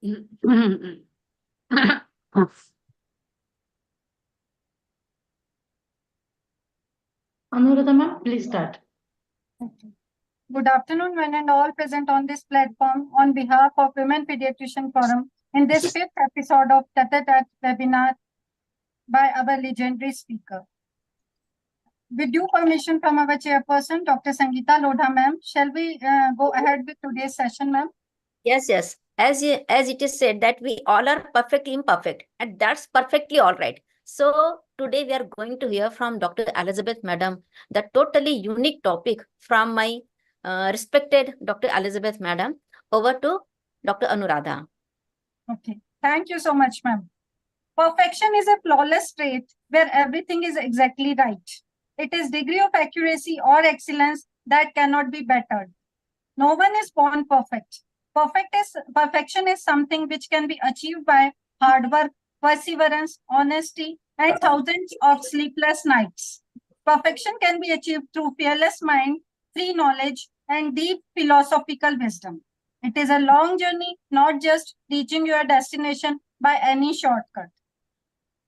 Anuradha ma'am, please start. Okay. Good afternoon, one and all present on this platform on behalf of Women Pediatrician Forum in this fifth episode of Tata webinar by our legendary speaker. With due permission from our chairperson, Dr. Sangita Lodha ma'am, shall we go ahead with today's session, ma'am? Yes, yes. As it is said that we all are perfectly imperfect, and that's perfectly all right. So today we are going to hear from Dr. Elizabeth Madam, the totally unique topic from my respected Dr. Elizabeth Madam. Over to Dr. Anuradha. Okay. Thank you so much, ma'am. Perfection is a flawless trait where everything is exactly right. It is degree of accuracy or excellence that cannot be bettered. No one is born perfect. Perfection is something which can be achieved by hard work, perseverance, honesty, and thousands of sleepless nights. Perfection can be achieved through fearless mind, free knowledge, and deep philosophical wisdom. It is a long journey, not just reaching your destination by any shortcut.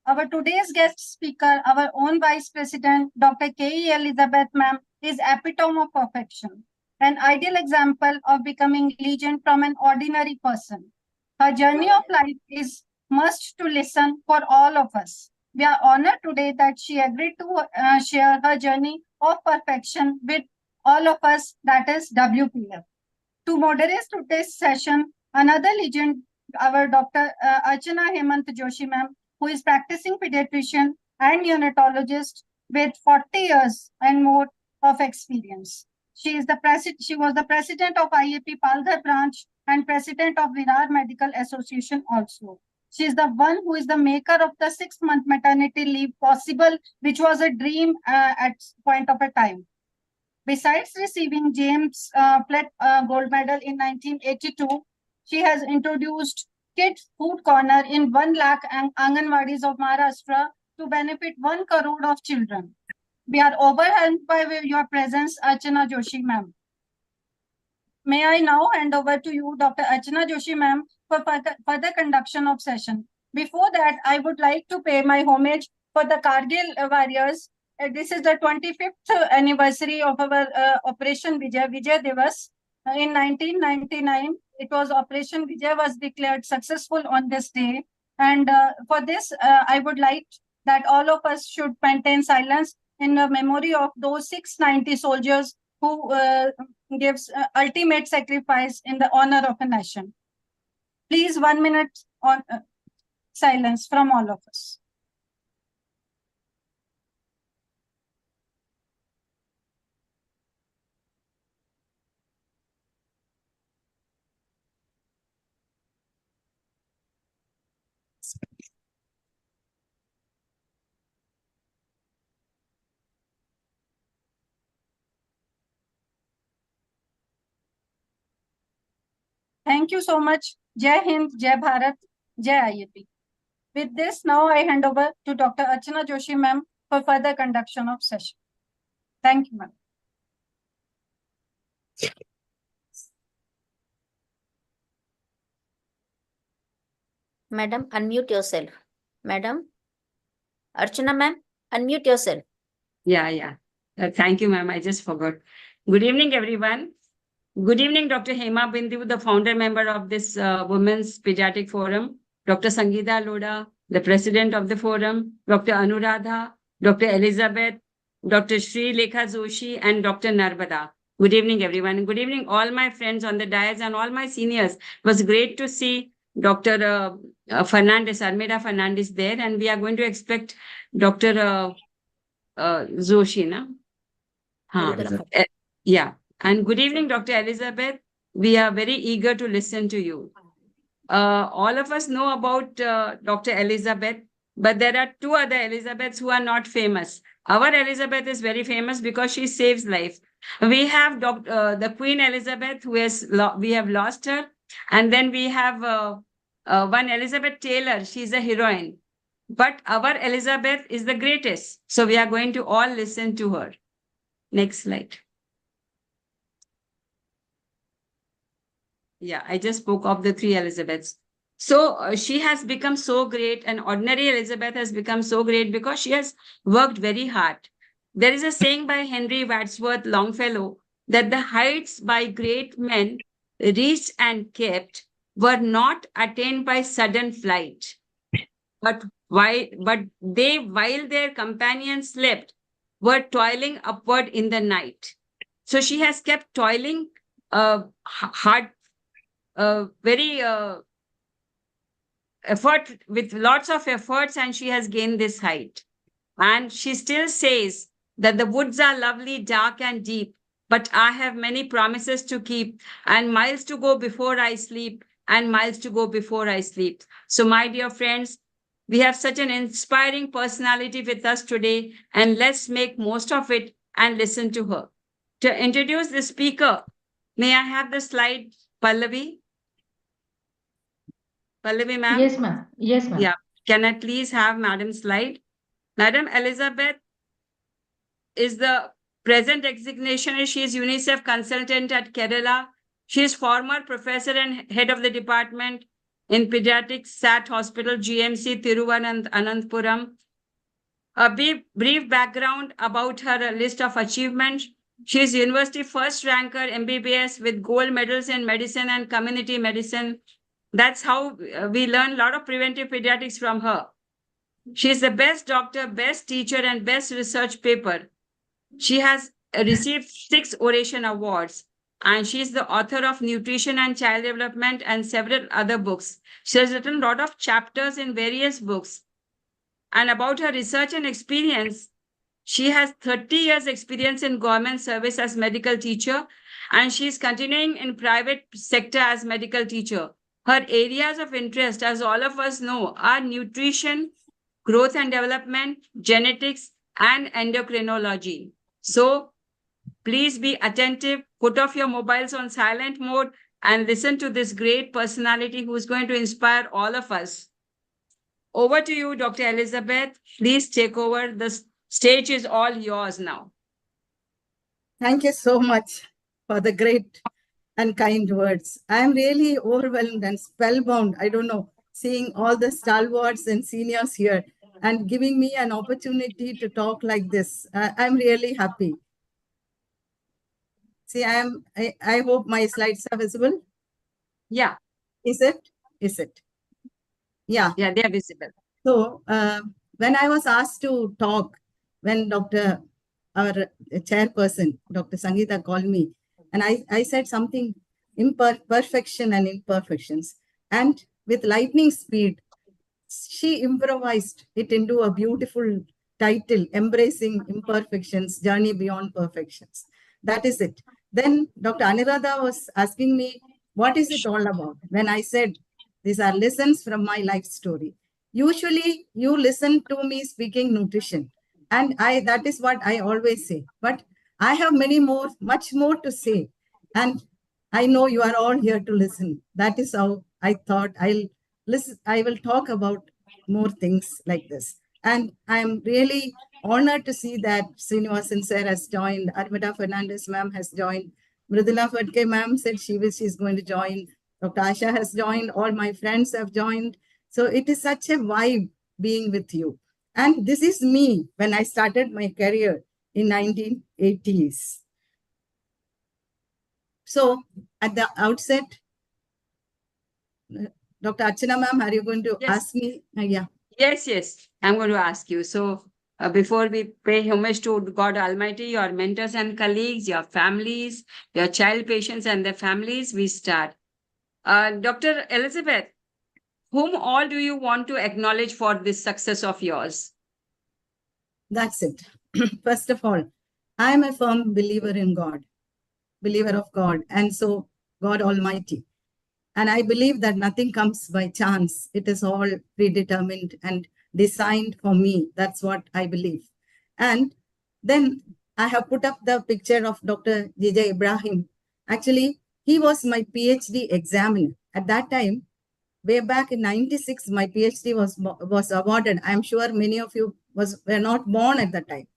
Our today's guest speaker, our own Vice President, Dr. K.E. Elizabeth ma'am, is epitome of perfection, an ideal example of becoming legend from an ordinary person. Her journey of life is must to listen for all of us. We are honored today that she agreed to share her journey of perfection with all of us, that is WPF. To moderate today's session, another legend, our Dr. Archana Hemant Joshi ma'am, who is practicing pediatrician and neonatologist with 40 years and more of experience. She was the president of IAP Palghar branch and president of Virar Medical Association also. She is the one who is the maker of the 6-month maternity leave possible, which was a dream at point of a time. Besides receiving James Platt Gold Medal in 1982, she has introduced Kids Food Corner in 1 lakh Anganwadis of Maharashtra to benefit 1 crore of children. We are overwhelmed by your presence, Archana Joshi ma'am. May I now hand over to you, Dr. Archana Joshi ma'am, for further conduction of session. Before that, I would like to pay my homage for the Kargil warriors. This is the 25th anniversary of our Operation Vijay Divas. In 1999, it was Operation Vijay was declared successful on this day. And for this, I would like that all of us should maintain silence in the memory of those 690 soldiers who gives ultimate sacrifice in the honor of a nation. Please, 1 minute on silence from all of us. Thank you so much. Jai Hind, Jai Bharat, Jai IAP. With this, now I hand over to Dr. Archana Joshi ma'am for further conduction of session. Thank you, ma'am. Madam, unmute yourself. Madam, Archana ma'am, unmute yourself. Yeah. Thank you, ma'am. I just forgot. Good evening, everyone. Good evening, Dr. Hema Bindu, the founder member of this Women's Pediatric Forum, Dr. Sangita Lodha, the president of the forum, Dr. Anuradha, Dr. Elizabeth, Dr. Sri Lekha Joshi, and Dr. Narvada. Good evening, everyone. Good evening, all my friends on the dais and all my seniors. It was great to see Dr. Fernandez, Armida Fernandez there, and we are going to expect Dr. Joshi, na? Yeah. And good evening, Dr. Elizabeth. We are very eager to listen to you. All of us know about Dr. Elizabeth, but there are 2 other Elizabeths who are not famous. Our Elizabeth is very famous because she saves life. We have the Queen Elizabeth, we have lost her. And then we have one Elizabeth Taylor. She's a heroine. But our Elizabeth is the greatest. So we are going to all listen to her. Next slide. Yeah, I just spoke of the 3 Elizabeths. So she has become so great, and ordinary Elizabeth has become so great because she has worked very hard. There is a saying by Henry Wadsworth Longfellow that the heights by great men reached and kept were not attained by sudden flight, but they, while their companions slept, were toiling upward in the night. So she has kept toiling hard, very effort, with lots of efforts, and she has gained this height. And she still says that the woods are lovely, dark, and deep, but I have many promises to keep, and miles to go before I sleep, and miles to go before I sleep. So, my dear friends, we have such an inspiring personality with us today, and let's make most of it and listen to her. To introduce the speaker, may I have the slide, Pallavi? Pallavi, ma'am? Yes, ma'am. Yes, ma'am. Yeah. Can I please have Madam's slide? Madam Elizabeth is the present designation. She is UNICEF consultant at Kerala. She is former professor and head of the department in pediatrics, SAT Hospital, GMC, Thiruvananthapuram. A brief background about her list of achievements. She is university first ranker MBBS with gold medals in medicine and community medicine. That's how we learn a lot of preventive pediatrics from her. She is the best doctor, best teacher, and best research paper. She has received 6 Oration Awards, and she is the author of Nutrition and Child Development and several other books. She has written a lot of chapters in various books. And about her research and experience, she has 30 years experience in government service as medical teacher, and she is continuing in private sector as medical teacher. Her areas of interest, as all of us know, are nutrition, growth and development, genetics, and endocrinology. So please be attentive, put off your mobiles on silent mode, and listen to this great personality who is going to inspire all of us. Over to you, Dr. Elizabeth. Please take over. The stage is all yours now. Thank you so much for the great and kind words. I am really overwhelmed and spellbound. I don't know, seeing all the stalwarts and seniors here and giving me an opportunity to talk like this. I'm really happy. See, I hope my slides are visible. Yeah. Is it? Is it? Yeah. Yeah, they are visible. So when I was asked to talk, when our chairperson, Dr. Sangita, called me, and I said something, perfection and imperfections. And with lightning speed, she improvised it into a beautiful title, Embracing Imperfections, Journey Beyond Perfections. That is it. Then Dr. Aniradha was asking me, what is it all about? When I said, these are lessons from my life story. Usually you listen to me speaking nutrition, and that is what I always say. But I have much more to say. And I know you are all here to listen. That is how I thought I will talk about more things like this. And I'm really honored to see that Srinivasan sir has joined, Armida Fernandez ma'am has joined, Mridula Fadke ma'am said she's going to join, Dr. Asha has joined, all my friends have joined. So it is such a vibe being with you. And this is me when I started my career in 1980s. So at the outset, Dr. Archana ma'am, are you going to ask me? Yeah. Yes. I'm going to ask you. So before we pay homage to God Almighty, your mentors and colleagues, your families, your child patients and their families, we start. Dr. Elizabeth, whom all do you want to acknowledge for this success of yours? That's it. First of all, I am a firm believer in God, believer of God, and so God Almighty. And I believe that nothing comes by chance. It is all predetermined and designed for me. That's what I believe. And then I have put up the picture of Dr. J.J. Ibrahim. Actually, he was my PhD examiner. At that time, way back in 96, my PhD was awarded. I'm sure many of you were not born at that time.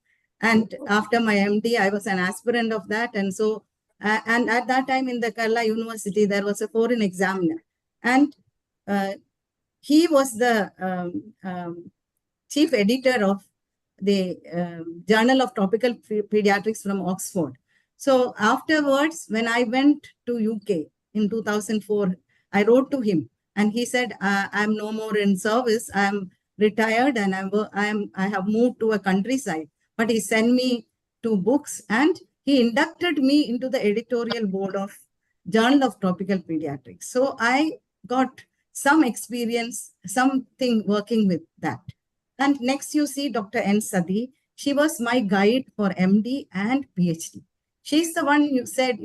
And after my MD, I was an aspirant of that. And so, and at that time in the Kerala University, there was a foreign examiner. And he was the chief editor of the Journal of Tropical Pediatrics from Oxford. So afterwards, when I went to UK in 2004, I wrote to him and he said, I'm no more in service. I'm retired and I have moved to a countryside. But he sent me 2 books and he inducted me into the editorial board of Journal of Tropical Pediatrics. So I got some experience, something working with that. And next you see Dr. N. Sadi. She was my guide for MD and PhD. She's the one who said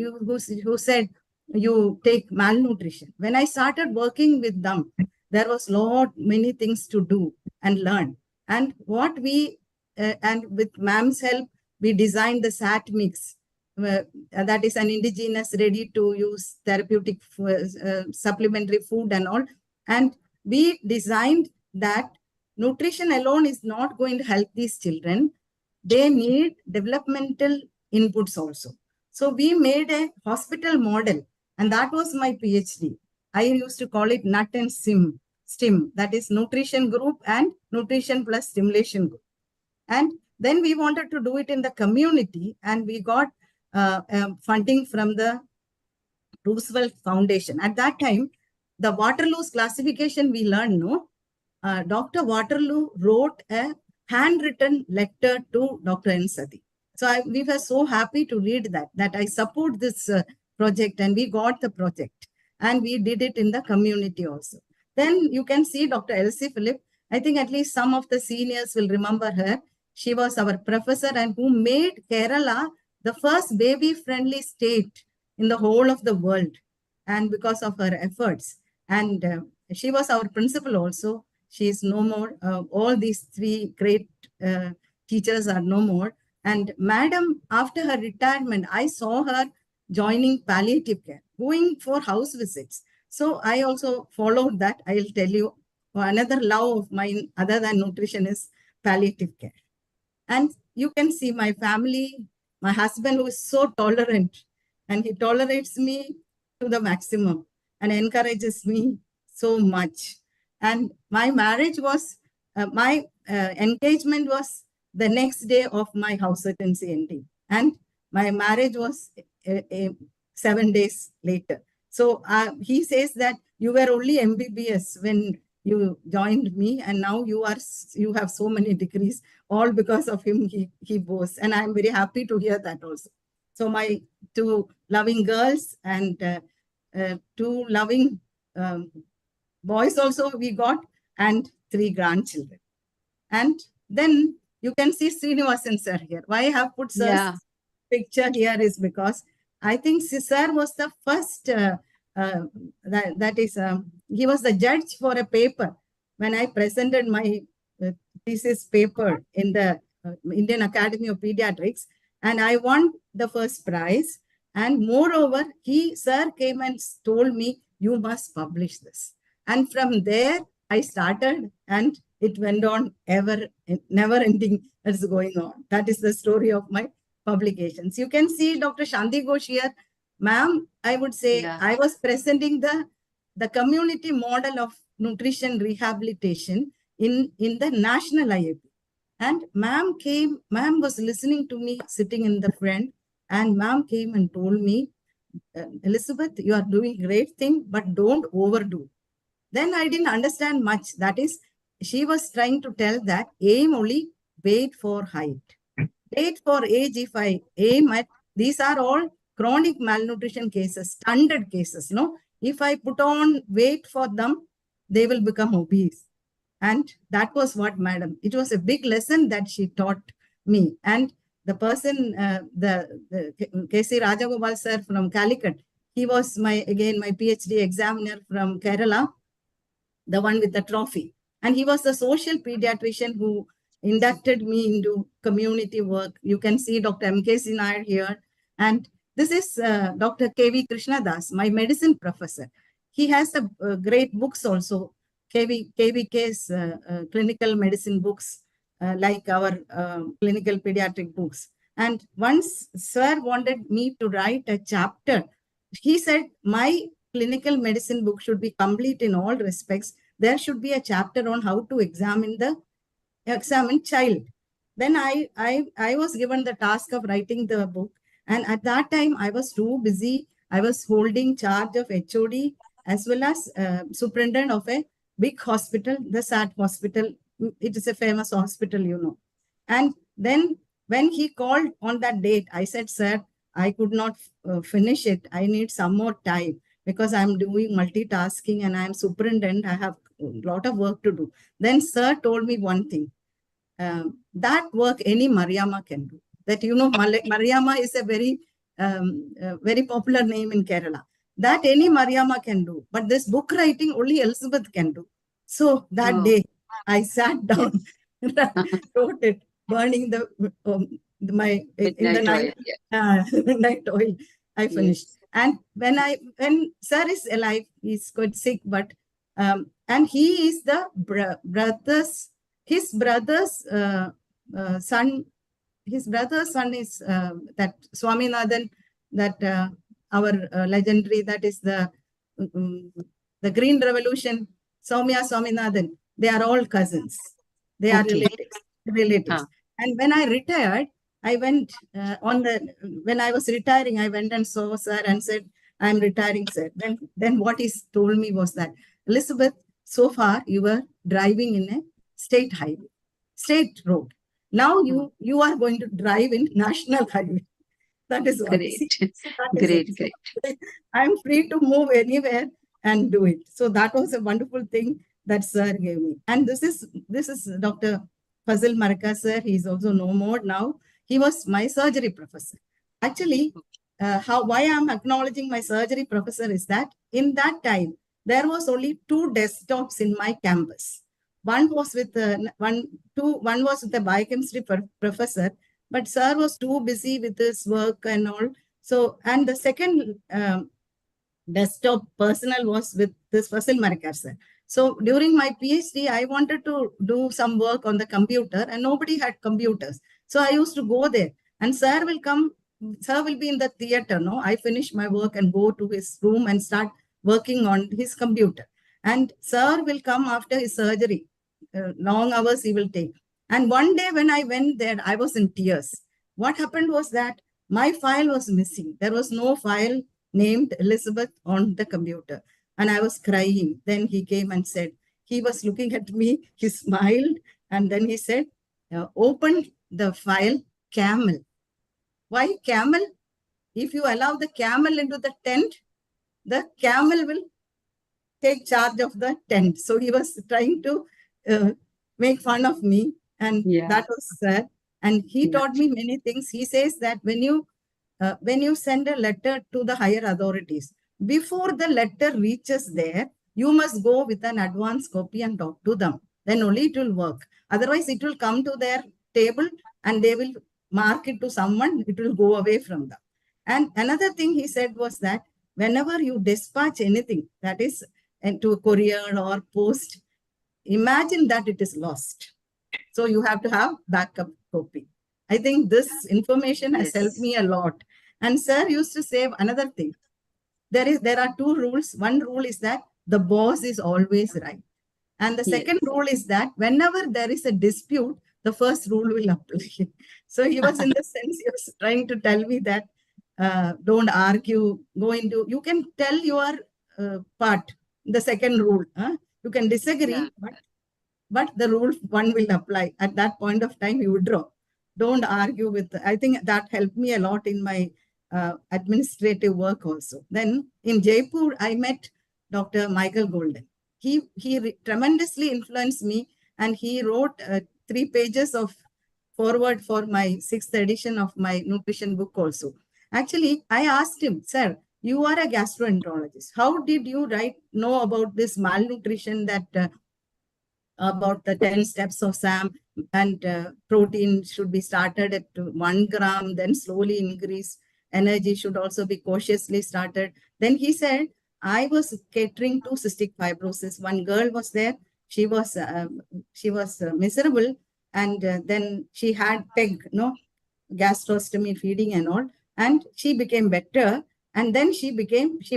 you take malnutrition. When I started working with them, there was many things to do and learn. And what and with ma'am's help, we designed the SAT mix. That is an indigenous ready-to-use therapeutic supplementary food and all. And we designed that nutrition alone is not going to help these children. They need developmental inputs also. So we made a hospital model, and that was my PhD. I used to call it NUT and STIM, that is nutrition group and nutrition plus stimulation group. And then we wanted to do it in the community, and we got funding from the Roosevelt Foundation. At that time, the Waterloo's classification we learned, no? Dr. Waterloo wrote a handwritten letter to Dr. N. Sadi. So we were so happy to read that I support this project, and we got the project and we did it in the community also. Then you can see Dr. Elsie Philip. I think at least some of the seniors will remember her. She was our professor and who made Kerala the first baby-friendly state in the whole of the world, and because of her efforts. And she was our principal also. She is no more. All these 3 great teachers are no more. And Madam, after her retirement, I saw her joining palliative care, going for house visits. So I also followed that. I'll tell you another love of mine other than nutrition is palliative care. And you can see my family, my husband who is so tolerant, and he tolerates me to the maximum and encourages me so much. And my marriage was, my engagement was the next day of my house attendance ending. And my marriage was 7 days later. So he says that you were only MBBS when you joined me, and now you have so many degrees, all because of him, he boasts. And I'm very happy to hear that also. So my 2 loving girls and 2 loving boys also we got, and 3 grandchildren. And then you can see Srinivasan sir here. Why I have put sir's picture here is because I think sir was the first, he was the judge for a paper when I presented my thesis paper in the Indian Academy of Pediatrics, and I won the first prize. And moreover, sir came and told me, you must publish this. And from there, I started, and it went on never ending. It's going on. That is the story of my publications. You can see Dr. Shanti Ghosh here. Ma'am, I would say I was presenting the community model of nutrition rehabilitation in the national IAP. And ma'am was listening to me sitting in the front, and ma'am came and told me, Elizabeth, you are doing great thing, but don't overdo. Then I didn't understand much. That is, she was trying to tell that aim only weight for height. Weight for age, if I aim at, these are all chronic malnutrition cases, standard cases. No, if I put on weight for them, they will become obese. And that was what, madam, it was a big lesson that she taught me. And the person, the K.C. Rajagopal sir from Calicut, he was my PhD examiner from Kerala, the one with the trophy. And he was the social pediatrician who inducted me into community work. You can see Dr. M.K. Nair here. And this is Dr. K.V. Krishnadas, my medicine professor. He has a great books also, KVK's clinical medicine books, like our clinical pediatric books. And once sir wanted me to write a chapter, he said, my clinical medicine book should be complete in all respects, there should be a chapter on how to examine child. Then I was given the task of writing the book. And at that time, I was too busy. I was holding charge of HOD as well as superintendent of a big hospital, the SAT hospital. It is a famous hospital, you know. And then when he called on that date, I said, sir, I could not finish it. I need some more time because I'm doing multitasking and I'm superintendent. I have a lot of work to do. Then sir told me one thing. That work any Mariama can do. That, you know, Mariama is a very popular name in Kerala. That any Mariama can do. But this book writing only Elizabeth can do. So that day, I sat down, wrote it, burning my in the night, midnight oil. I finished. Yes. And when sir is alive, he's quite sick, but and he is the his brother's son. His brother's son is that Swaminathan, that our legendary, that is the Green Revolution, Soumya Swaminathan. They are all cousins. They are relatives. And when I retired, I went when I was retiring, I went and saw sir and said, I'm retiring, sir. Then what he told me was that, Elizabeth, so far you were driving in a state highway, state road. Now you are going to drive in national highway. That is what. Great. I'm free to move anywhere and do it. So that was a wonderful thing that sir gave me. And this is Dr. Fazil Maraka, sir. He's also no more now. He was my surgery professor. Actually, why I'm acknowledging my surgery professor is that in that time, there was only 2 desktops in my campus. One was with one was with the biochemistry professor, but sir was too busy with his work and all. So, and the second desktop personal was with this Fazil Maraka, sir. So during my PhD, I wanted to do some work on the computer and nobody had computers. So I used to go there and sir will come, sir will be in the theater. No, I finish my work and go to his room and start working on his computer. And sir will come after his surgery. Long hours he will take. And one day when I went there, I was in tears. What happened was that my file was missing. There was no file named Elizabeth on the computer. And I was crying. Then he came and said, he was looking at me, he smiled, and then he said, open the file camel. Why camel? If you allow the camel into the tent, the camel will take charge of the tent. So he was trying to make fun of me, and that was sad. And he taught me many things. He says that when you send a letter to the higher authorities, before the letter reaches there, you must go with an advance copy and talk to them. Then only it will work. Otherwise, it will come to their table and they will mark it to someone. It will go away from them. And another thing he said was that whenever you dispatch anything, that is to a courier or post, imagine that it is lost. So you have to have backup copy. I think this information has helped me a lot. And sir used to say another thing. There are 2 rules. One rule is that the boss is always right. And the second rule is that whenever there is a dispute, the first rule will apply. So he was in the sense, he was trying to tell me that don't argue, you can tell your part, the second rule. You can disagree, but the rule 1 will apply. At that point of time, you withdraw. Don't argue with, I think that helped me a lot in my administrative work also. Then in Jaipur, I met Dr. Michael Golden. He tremendously influenced me, and he wrote 3 pages of foreword for my 6th edition of my nutrition book also. Actually, I asked him, sir, you are a gastroenterologist. How did you know about this malnutrition, that about the 10 steps of SAM, and protein should be started at 1 gram, then slowly increase. Energy should also be cautiously started. Then he said, I was catering to cystic fibrosis. One girl was there. She was miserable, and then she had gastrostomy feeding and all, and she became better. And then she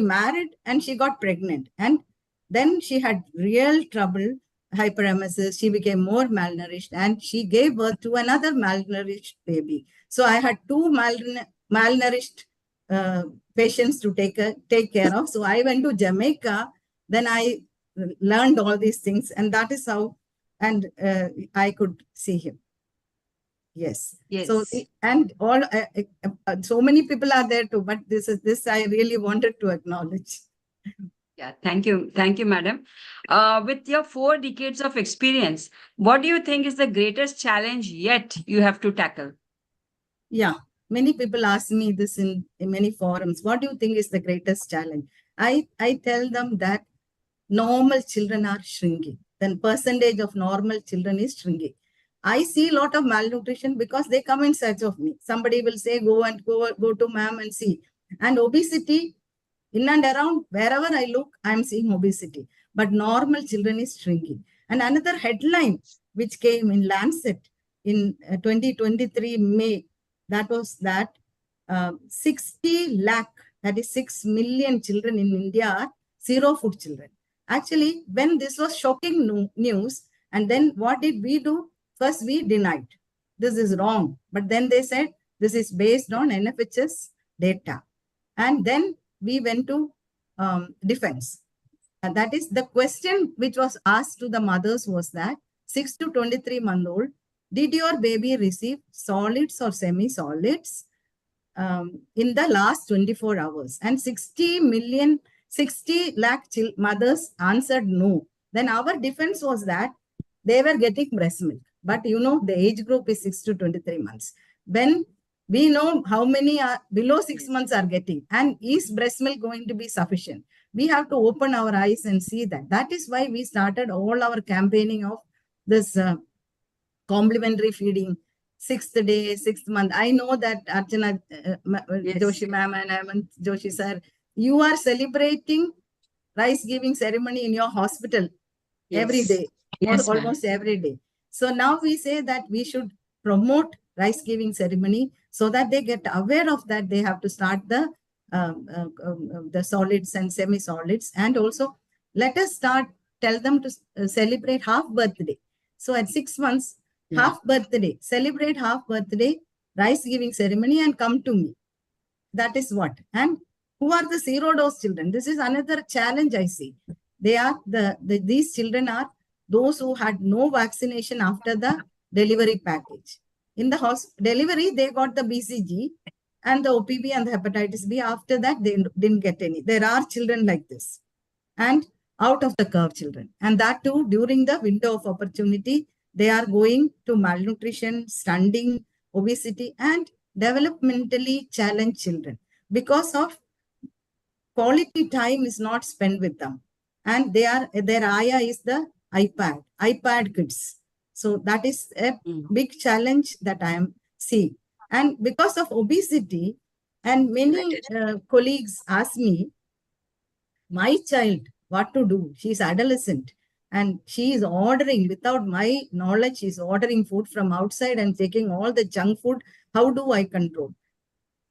married and she got pregnant. And Then she had real trouble, hyperemesis. She became more malnourished and she gave birth to another malnourished baby. So I had two malnourished patients to take care of. So I went to Jamaica. Then I learned all these things, and that is how, and I could see him. Yes. So Yes. and all so many people are there too, but this I really wanted to acknowledge. Yeah, thank you, madam. With your 4 decades of experience, what do you think is the greatest challenge yet you have to tackle? Yeah, many people ask me this in many forums. What do you think is the greatest challenge? I tell them that normal children are shrinking. Then percentage of normal children is shrinking. I see a lot of malnutrition because they come in search of me. Somebody will say, go to ma'am and see. And obesity, in and around, wherever I look, I'm seeing obesity. But normal children is shrinking. And another headline which came in Lancet in 2023 May, that was that 60 lakh, that is 6 million children in India are zero food children. Actually, when this was shocking news, and then what did we do? First, we denied this is wrong. But then they said this is based on NFHS data. And then we went to defense. And that is the question which was asked to the mothers was that 6 to 23-month-old, did your baby receive solids or semi-solids in the last 24 hours? And 60 lakh mothers answered no. Then our defense was that they were getting breast milk. But you know, the age group is 6 to 23 months. When we know how many are below 6 months are getting, and is breast milk going to be sufficient? We have to open our eyes and see that. That is why we started all our campaigning of this complementary feeding, 6th day, 6th month. I know that Archana Yes. Joshi ma'am and Hemant Joshi sir, you are celebrating rice giving ceremony in your hospital every Yes. day, Yes, ma'am. almost every day. So now we say that we should promote rice giving ceremony so that they get aware of that. They have to start the solids and semi solids, and also let us tell them to celebrate half birthday. So at 6 months, half birthday, celebrate half birthday, rice giving ceremony, and come to me. That is what. And who are the zero dose children? This is another challenge I see. They are these children are those who had no vaccination after the delivery package. In the delivery, they got the BCG and the OPV and the hepatitis B. After that, they didn't get any. There are children like this. And out of the curve children. And that too, during the window of opportunity, they are going to malnutrition, stunting, obesity, and developmentally challenged children because of quality time is not spent with them. And their ayah is the iPad kids. So that is a big challenge that I am seeing. And because of obesity, and many colleagues ask me, my child, what to do? She's adolescent and she is ordering without my knowledge. She's ordering food from outside and taking all the junk food. How do I control?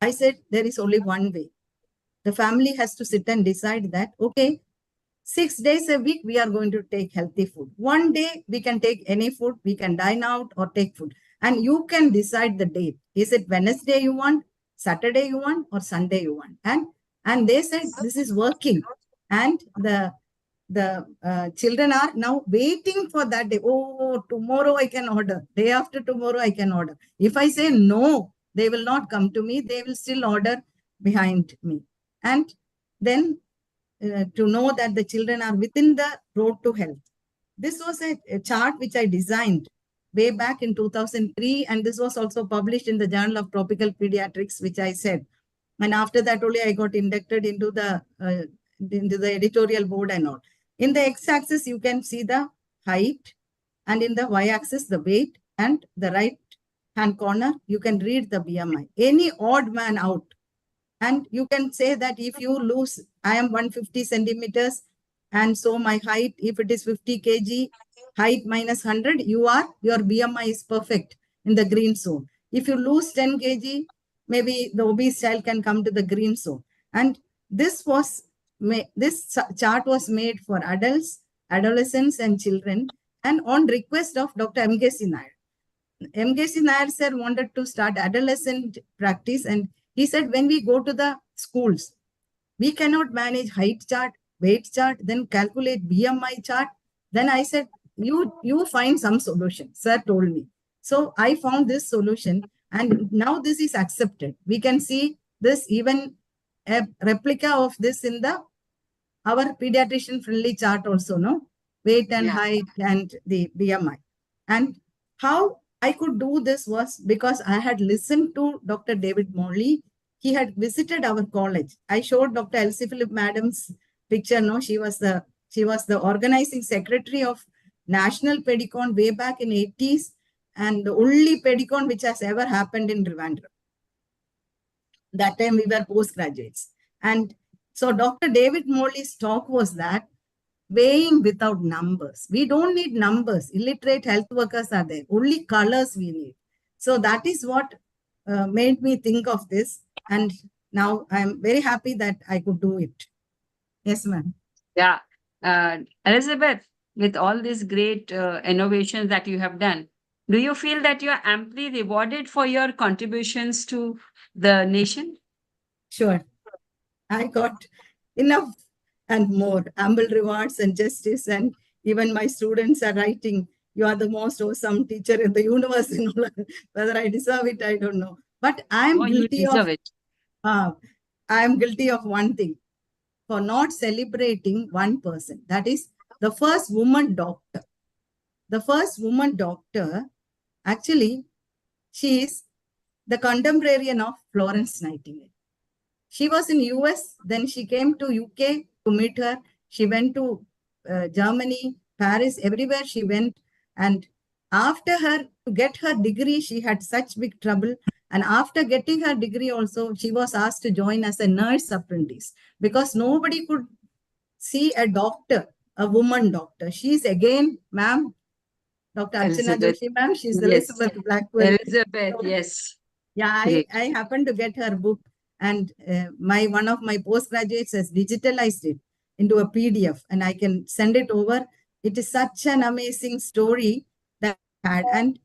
I said, there is only one way. The family has to sit and decide that, okay, 6 days a week, we are going to take healthy food. One day, we can take any food. We can dine out or take food. And you can decide the date. Is it Wednesday you want, Saturday you want, or Sunday you want? And they said, this is working. And the children are now waiting for that day. Oh, tomorrow I can order. Day after tomorrow I can order. If I say no, they will not come to me. They will still order behind me. And then to know that the children are within the road to health. This was a chart which I designed way back in 2003. And this was also published in the Journal of Tropical Pediatrics, which I said. And after that only I got inducted into the editorial board and all. In the x-axis, you can see the height, and in the y-axis, the weight, and the right-hand corner, you can read the BMI. Any odd man out. And you can say that if you lose, I am 150 centimeters, and so my height, if it is 50 kg, height minus 100, your BMI is perfect in the green zone. If you lose 10 kg, maybe the obese child can come to the green zone. And this was this chart was made for adults, adolescents, and children, and on request of Dr. M.K.C. Nair. M.K.C. Nair sir wanted to start adolescent practice, and he said, when we go to the schools, we cannot manage height chart, weight chart, then calculate BMI chart. Then I said, you find some solution, sir told me. So I found this solution, and now this is accepted. We can see this, even a replica of this in our pediatrician friendly chart also, no? Weight and height and the BMI. And how I could do this was because I had listened to Dr. David Morley. He had visited our college. I showed Dr. Elsie Philip Madam's picture. No, she was the organizing secretary of National Pedicon way back in 80s, and the only pedicon which has ever happened in Trivandrum. That time we were postgraduates. And so Dr. David Morley's talk was that weighing without numbers. We don't need numbers. Illiterate health workers are there. Only colors we need. So that is what made me think of this. And now I'm very happy that I could do it. Yes, ma'am. Yeah. Elizabeth, with all these great innovations that you have done, do you feel that you are amply rewarded for your contributions to the nation? Sure. I got enough and more ample rewards and justice. And even my students are writing, you are the most awesome teacher in the universe. Whether I deserve it, I don't know. But I'm guilty of it. I am guilty of one thing, for not celebrating one person. That is the first woman doctor. The first woman doctor, actually, she is the contemporarian of Florence Nightingale. She was in US, then she came to UK to meet her. She went to Germany, Paris, everywhere she went. And after her, to get her degree, she had such big trouble. And after getting her degree also, she was asked to join as a nurse apprentice because nobody could see a doctor, a woman doctor. She's again, ma'am, Dr. Archana Joshi, ma'am, she's Elizabeth Blackwell. Elizabeth, yes. Yeah, I happened to get her book, and one of my postgraduates has digitalized it into a PDF, and I can send it over. It is such an amazing story that I had,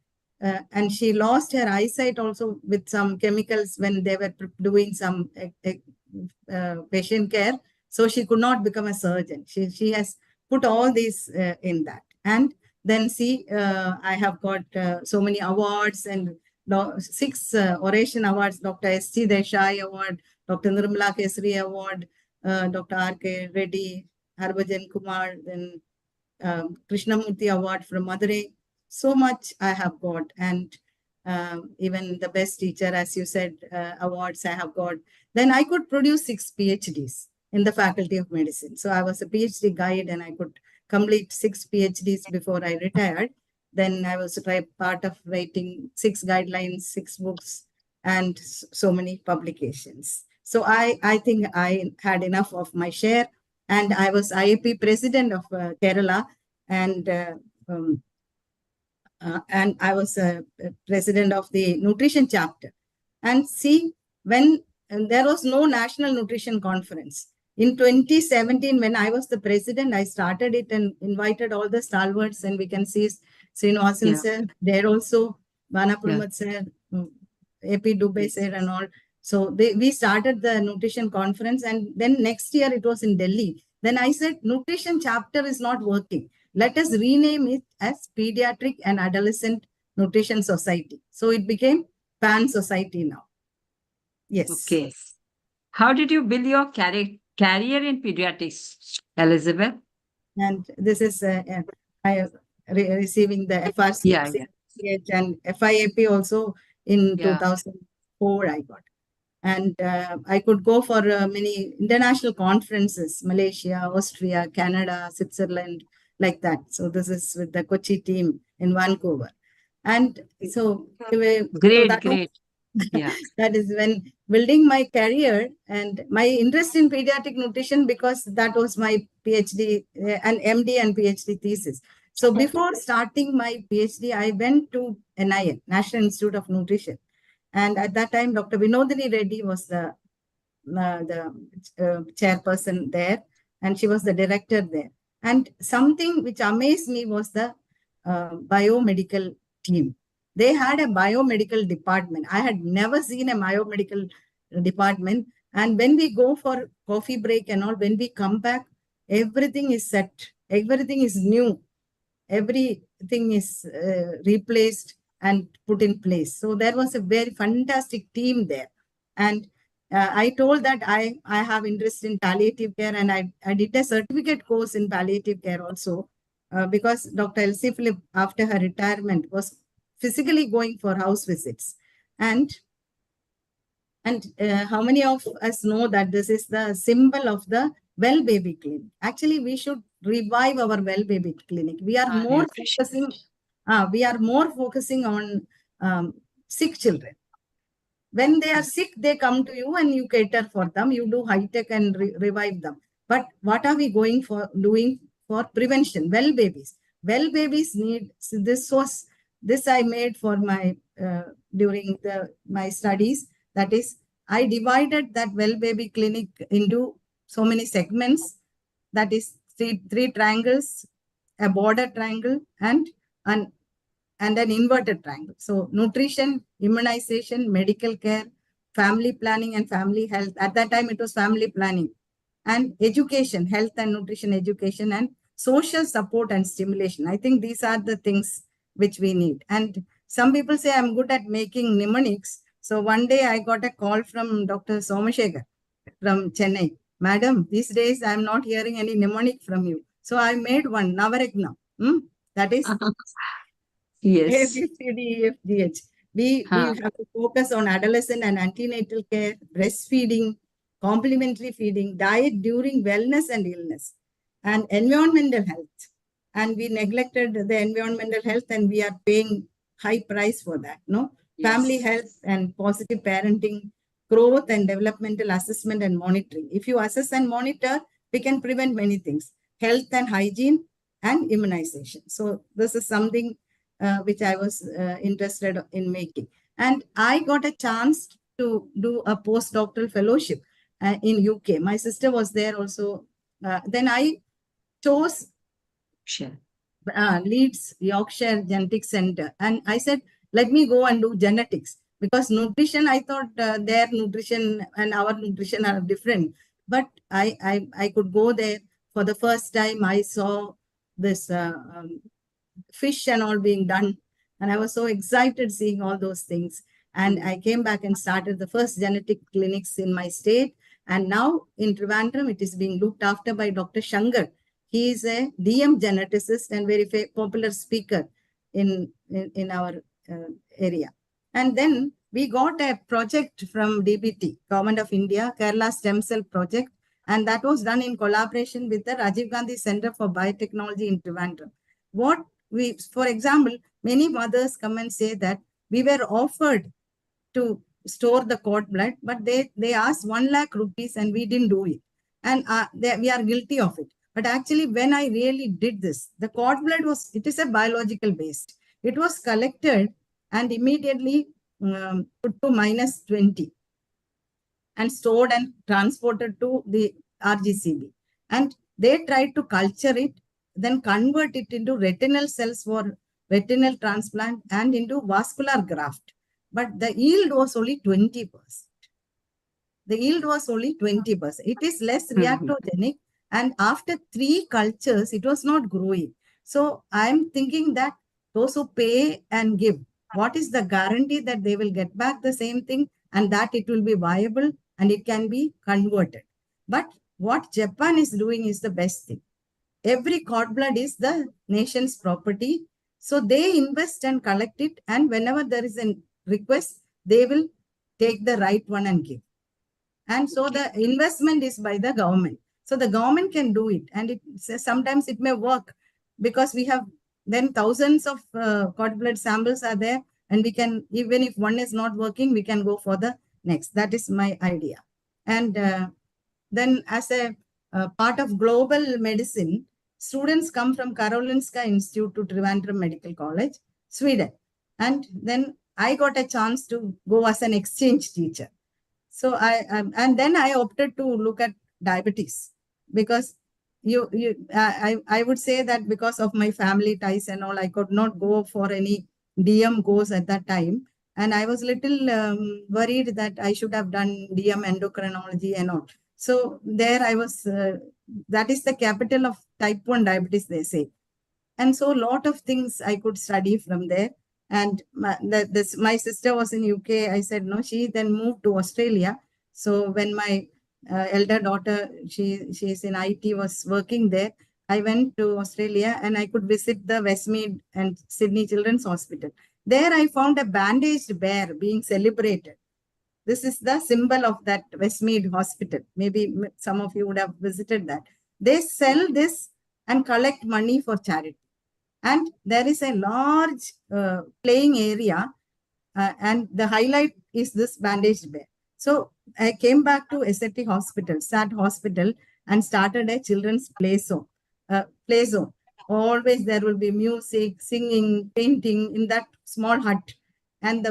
and she lost her eyesight also with some chemicals when they were doing some patient care. So she could not become a surgeon. She has put all these in that. And then see, I have got so many awards and 6 oration awards, Dr. S.G. Desai Award, Dr. Nirmala Kesari Award, Dr. R.K. Reddy, Harbhajan Kumar, then Krishnamurthy Award from Madurai. So much I have got. And even the best teacher, as you said, awards I have got. Then I could produce 6 PhDs in the Faculty of Medicine. So I was a PhD guide and I could complete 6 PhDs before I retired. Then I was part of writing 6 guidelines, 6 books, and so many publications. So I think I had enough of my share. And I was IAP president of Kerala, and I was president of the nutrition chapter. And see, when there was no National Nutrition Conference, in 2017, when I was the president, I started it and invited all the stalwarts, and we can see Srinivasan sir there also, Bana Purmat sir, AP Dubey sir and all. So we started the nutrition conference, and then next year it was in Delhi. Then I said, nutrition chapter is not working. Let us rename it as Pediatric and Adolescent Nutrition Society. So it became PAN Society now. Yes. Okay. How did you build your career in pediatrics, Elizabeth? And this is I receiving the FRC and FIAP also in 2004 I got. And I could go for many international conferences, Malaysia, Austria, Canada, Switzerland, like that. So this is with the Kochi team in Vancouver. And so great. Yeah. That is when building my career and my interest in pediatric nutrition, because that was my PhD and MD and PhD thesis. So before starting my PhD, I went to NIN, National Institute of Nutrition. And at that time, Dr. Vinodini Reddy was the chairperson there, and she was the director there. And something which amazed me was the biomedical team. They had a biomedical department. I had never seen a biomedical department. And when we go for coffee break and all, when we come back, everything is set. Everything is new. Everything is replaced and put in place. So there was a very fantastic team there. And I told that I have interest in palliative care, and I did a certificate course in palliative care also, because Dr. Elsie Philip, after her retirement, was physically going for house visits. And how many of us know that this is the symbol of the Well Baby Clinic? Actually, we should revive our Well Baby Clinic. We are more focusing on sick children. When they are sick, they come to you and you cater for them. You do high tech and revive them. But what are we doing for prevention? Well babies. Well babies need. So this I made for my during my studies. That is, I divided that Well Baby Clinic into so many segments. That is three triangles, a border triangle, and an inverted triangle. So nutrition, immunization, medical care, family planning and family health. At that time, it was family planning. And education, health and nutrition education, and social support and stimulation. I think these are the things which we need. And some people say I'm good at making mnemonics. So one day I got a call from Dr. Somashekar from Chennai. Madam, these days I'm not hearing any mnemonic from you. So I made one, Navaregna. That is Yes. ABCDEFGH. We have to focus on adolescent and antenatal care, breastfeeding, complementary feeding, diet during wellness and illness, and environmental health. And we neglected the environmental health, and we are paying high price for that. No, Yes. Family health and positive parenting, growth and developmental assessment and monitoring. If you assess and monitor, we can prevent many things. Health and hygiene and immunization. So this is something which I was interested in making. And I got a chance to do a postdoctoral fellowship in UK. My sister was there also. Then I chose Leeds Yorkshire Genetics Center. And I said, let me go and do genetics. Because nutrition, I thought their nutrition and our nutrition are different. But I could go there. For the first time, I saw this fish and all being done. And I was so excited seeing all those things. And I came back and started the first genetic clinics in my state. And now in Trivandrum, it is being looked after by Dr. Shankar. He is a DM geneticist and very popular speaker in our area. And then we got a project from DBT, Government of India, Kerala Stem Cell Project. And that was done in collaboration with the Rajiv Gandhi Center for Biotechnology in Trivandrum. For example, many mothers come and say that we were offered to store the cord blood, but they asked 1 lakh rupees and we didn't do it. And we are guilty of it. But actually, when I really did this, the cord blood it is a biological waste. It was collected and immediately put to -20 and stored and transported to the RGCB. And they tried to culture it, then convert it into retinal cells for retinal transplant and into vascular graft. But the yield was only 20%. The yield was only 20%. It is less reactogenic. And after 3 cultures, it was not growing. So I'm thinking that those who pay and give, what is the guarantee that they will get back the same thing and that it will be viable and it can be converted? But what Japan is doing is the best thing. Every cord blood is the nation's property. So they invest and collect it. And whenever there is a request, they will take the right one and give. And so the investment is by the government. So the government can do it. And sometimes it may work because we have then thousands of cord blood samples are there. And we can, even if one is not working, we can go for the next. That is my idea. And then as a part of global medicine, students come from Karolinska Institute to Trivandrum Medical College, Sweden. And then I got a chance to go as an exchange teacher. So and then I opted to look at diabetes, because I would say that because of my family ties and all, I could not go for any DM course at that time. And I was little worried that I should have done DM endocrinology and all. So there I was, that is the capital of type 1 diabetes, they say. And so a lot of things I could study from there. And my sister was in UK. I said, no, she then moved to Australia. So when my elder daughter, she's in IT, was working there, I went to Australia and I could visit the Westmead and Sydney Children's Hospital. There I found a bandaged bear being celebrated. This is the symbol of that Westmead Hospital. Maybe some of you would have visited that. They sell this and collect money for charity. And there is a large playing area, and the highlight is this bandaged bear. So I came back to SAT Hospital, SAT Hospital, and started a children's play zone. Always there will be music, singing, painting in that small hut. And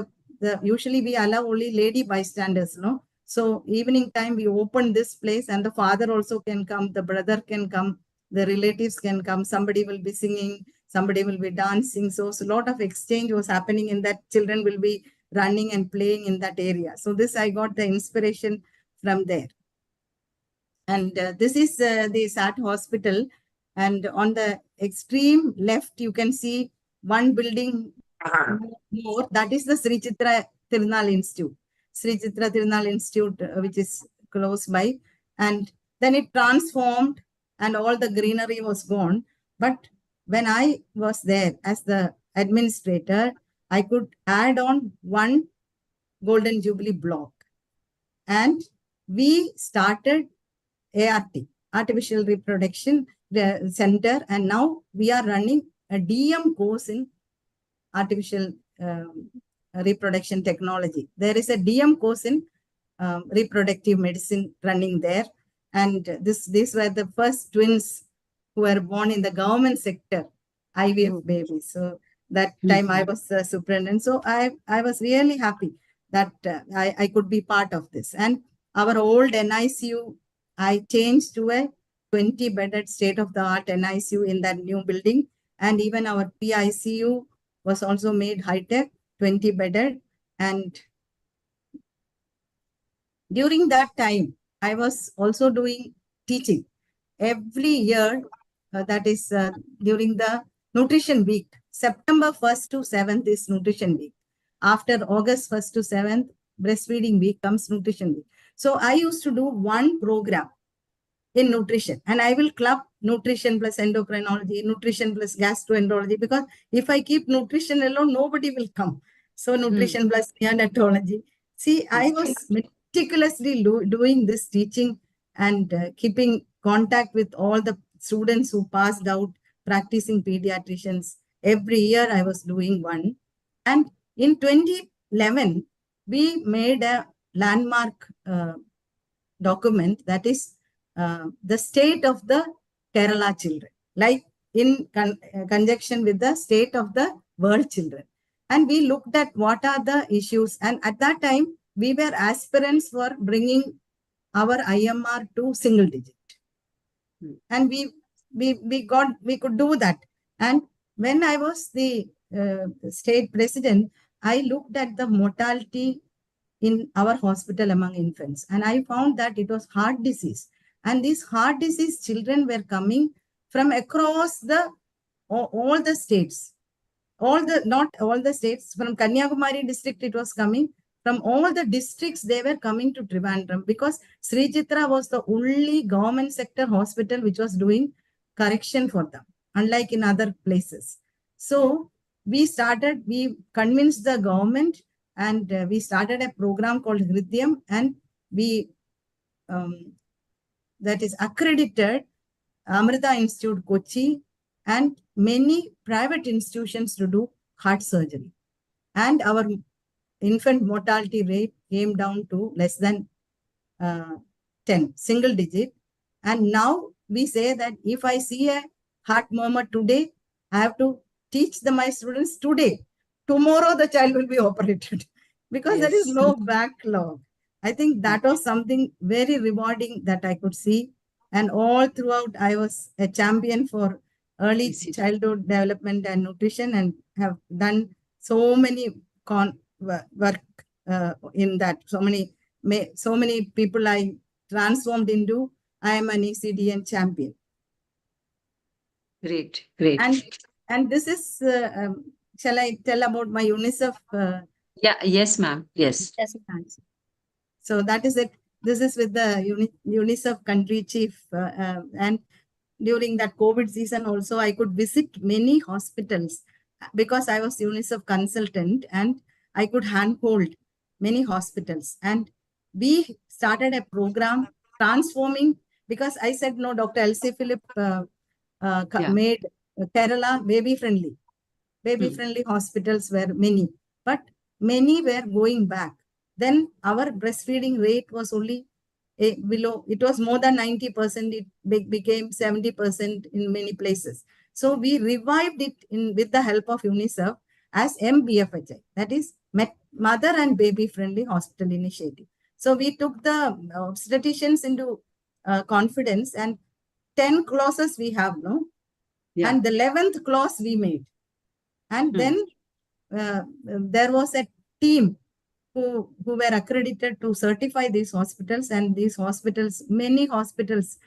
usually we allow only lady bystanders, no? So evening time we open this place, and the father also can come, the brother can come, the relatives can come, somebody will be singing, somebody will be dancing. So a lot of exchange was happening in that. Children will be running and playing in that area. So this, I got the inspiration from there. And this is the SAT Hospital. And on the extreme left, you can see one building more. That is the Sri Chitra Tirunal Institute. Sri Chitra Tirunal Institute, which is close by. And then it transformed and all the greenery was gone. But when I was there as the administrator, I could add on one Golden Jubilee block. And we started ART, Artificial Reproduction Center. And now we are running a DM course in Artificial Reproduction Technology. There is a DM course in reproductive medicine running there. And these were the first twins who were born in the government sector, IVF babies. So that time I was the superintendent. So I was really happy that I could be part of this. And our old NICU, I changed to a 20-bedded state-of-the-art NICU in that new building. And even our PICU was also made high-tech, 20-bedded. And during that time, I was also doing teaching. Every year, that is during the nutrition week, September 1st to 7th is nutrition week. After August 1st to 7th, breastfeeding week comes nutrition week. So I used to do one program in nutrition, and I will club nutrition plus endocrinology, nutrition plus gastroenterology, because if I keep nutrition alone, nobody will come. So nutrition plus neonatology. See, I was meticulously doing this teaching and keeping contact with all the students who passed out, practicing pediatricians. Every year I was doing one. And in 2011, we made a landmark document, that is the state of the Kerala children, like in conjunction with the state of the world children. And we looked at what are the issues. And at that time, we were aspirants for bringing our IMR to single digit. And we could do that. And when I was the state president, I looked at the mortality in our hospital among infants. And I found that it was heart disease. And these heart disease children were coming from across all the states. Not all the states, from Kanyakumari district it was coming. From all the districts, they were coming to Trivandrum, because Sri Chitra was the only government sector hospital which was doing correction for them, unlike in other places. So we convinced the government, and we started a program called Hridyam, and we that is accredited Amrita Institute Kochi and many private institutions to do heart surgery. And our infant mortality rate came down to less than 10, single digit. And now we say that if I see a heart murmur today, I have to teach my students today. Tomorrow the child will be operated, because there is no backlog. I think that was something very rewarding that I could see. And all throughout, I was a champion for early childhood development and nutrition, and have done so many work in that. So many people I transformed into. I am an ECDN champion. Great, great. And this is, shall I tell about my UNICEF? Yeah, yes, ma'am. Yes. So that is it. This is with the UNICEF country chief. And during that COVID season also, I could visit many hospitals because I was UNICEF consultant, and I could handhold many hospitals. And we started a program transforming, because I said, no, Dr. Elsie Philip made Kerala baby friendly. Baby friendly hospitals were many, but many were going back. Then our breastfeeding rate was only below, it was more than 90%, it became 70% in many places. So we revived it with the help of UNICEF as MBFHI, that is Mother and Baby Friendly Hospital Initiative. So we took the obstetricians into confidence, and 10 clauses we have now, and the 11th clause we made. And then there was a team who were accredited to certify these hospitals, and these hospitals, many hospitals,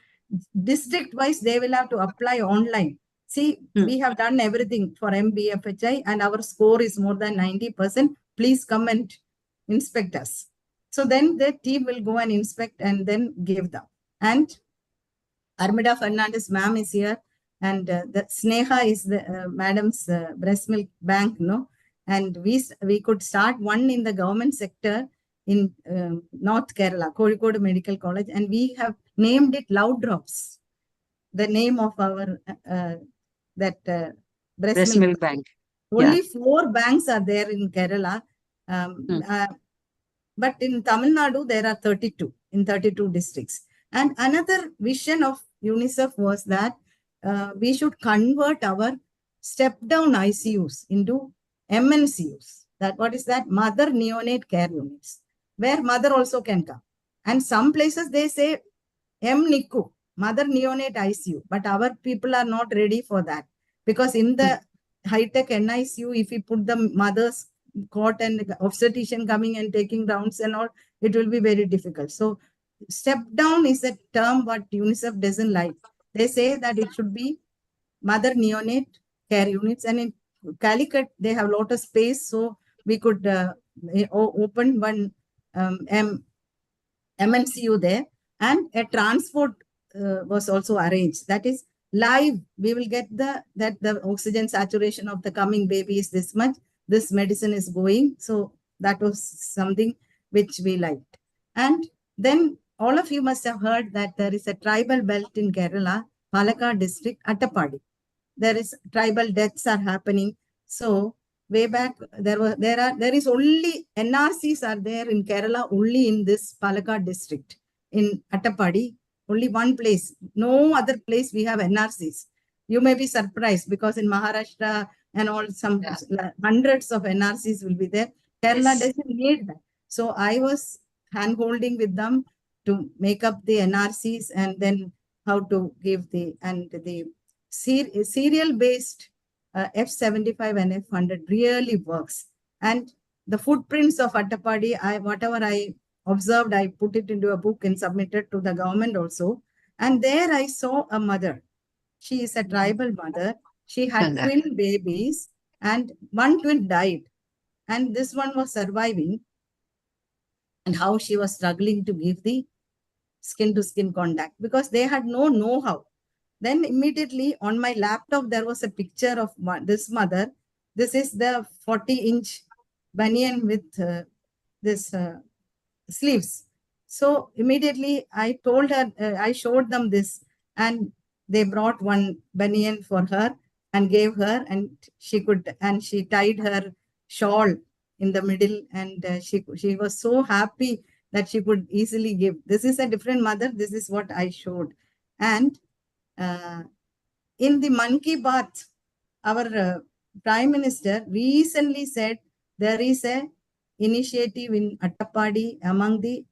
district-wise, they will have to apply online. See, we have done everything for MBFHI, and our score is more than 90%. Please come and inspect us. So then the team will go and inspect and then give them. And Armida Fernandez ma'am is here, and the Sneha is the madam's breast milk bank, no? And we could start one in the government sector in North Kerala, Kozhikode Medical College, and we have named it Loud Drops, the name of our breast milk bank. Only 4 banks are there in Kerala, but in Tamil Nadu there are 32 in 32 districts. And another vision of UNICEF was that we should convert our step-down ICUs into MNCUs. What is that? Mother Neonate Care Units, where mother also can come. And some places they say MNICU, Mother Neonate ICU, but our people are not ready for that, because in the high-tech NICU, if we put the mother's cot and obstetrician coming and taking rounds and all, it will be very difficult. So step down is a term what UNICEF doesn't like. They say that it should be Mother Neonate Care Units, and in Calicut they have a lot of space, so we could open one MNCU there, and a transport was also arranged. That is live. We will get that the oxygen saturation of the coming baby is this much. This medicine is going. So that was something which we liked. And then all of you must have heard that there is a tribal belt in Kerala, Palakkad district, Attapadi. There is tribal deaths are happening. So way back, there is only NRCs are there in Kerala, only in this Palakkad district, in Attapadi, only one place. No other place we have NRCs. You may be surprised, because in Maharashtra and all, some hundreds of NRCs will be there. Kerala doesn't need that. So I was hand-holding with them to make up the NRCs, and then how to give the serial-based F75 and F100 really works. And the footprints of Attapadi, whatever I observed, I put it into a book and submitted to the government also. And there I saw a mother. She is a tribal mother. She had twin babies, and one twin died, and this one was surviving, and how she was struggling to give the skin-to-skin contact, because they had no know-how. Then immediately on my laptop, there was a picture of this mother. This is the 40-inch banian with this sleeves. So immediately I told her, I showed them this, and they brought one banian for her and gave her, and she tied her shawl in the middle, and she was so happy that she could easily give. This is a different mother. This is what I showed. And in the Mann Ki Baat, our Prime Minister recently said there is a initiative in Attapadi among the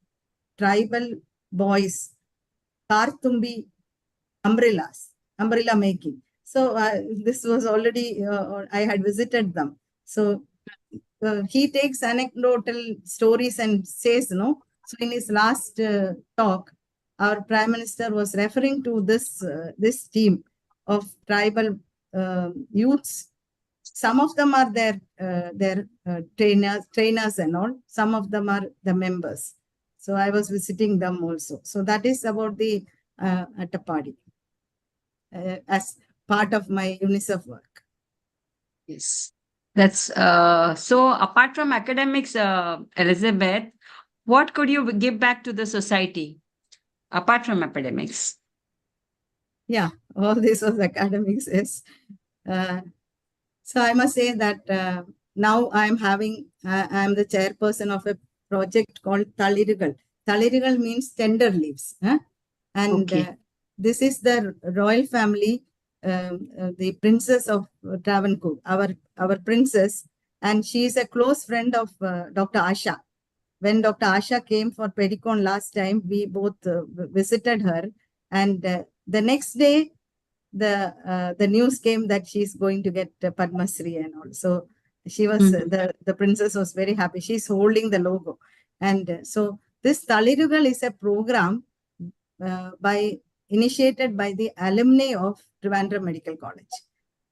tribal boys, Karthumbi umbrella making. So this was already, I had visited them. So he takes anecdotal stories and says, no. So in his last talk, our Prime Minister was referring to this team of tribal youths. Some of them are their trainers and all. Some of them are the members. So I was visiting them also. So that is about the Attapadi as part of my UNICEF work. Yes. That's so apart from academics, Elizabeth, what could you give back to the society apart from academics? Yeah, all this was academics. Yes. So I must say that now I'm the chairperson of a project called Talirigal. Talirigal means tender leaves. And Okay. this is the royal family, the princess of Travancore, our princess, and she is a close friend of Dr. Asha. When Dr. Asha came for Pedicon last time, we both visited her, and the next day, the news came that she's going to get Padma Shri and all. So she was the princess was very happy. She's holding the logo, and so this Talirugal is a program initiated by the alumni of Trivandrum Medical College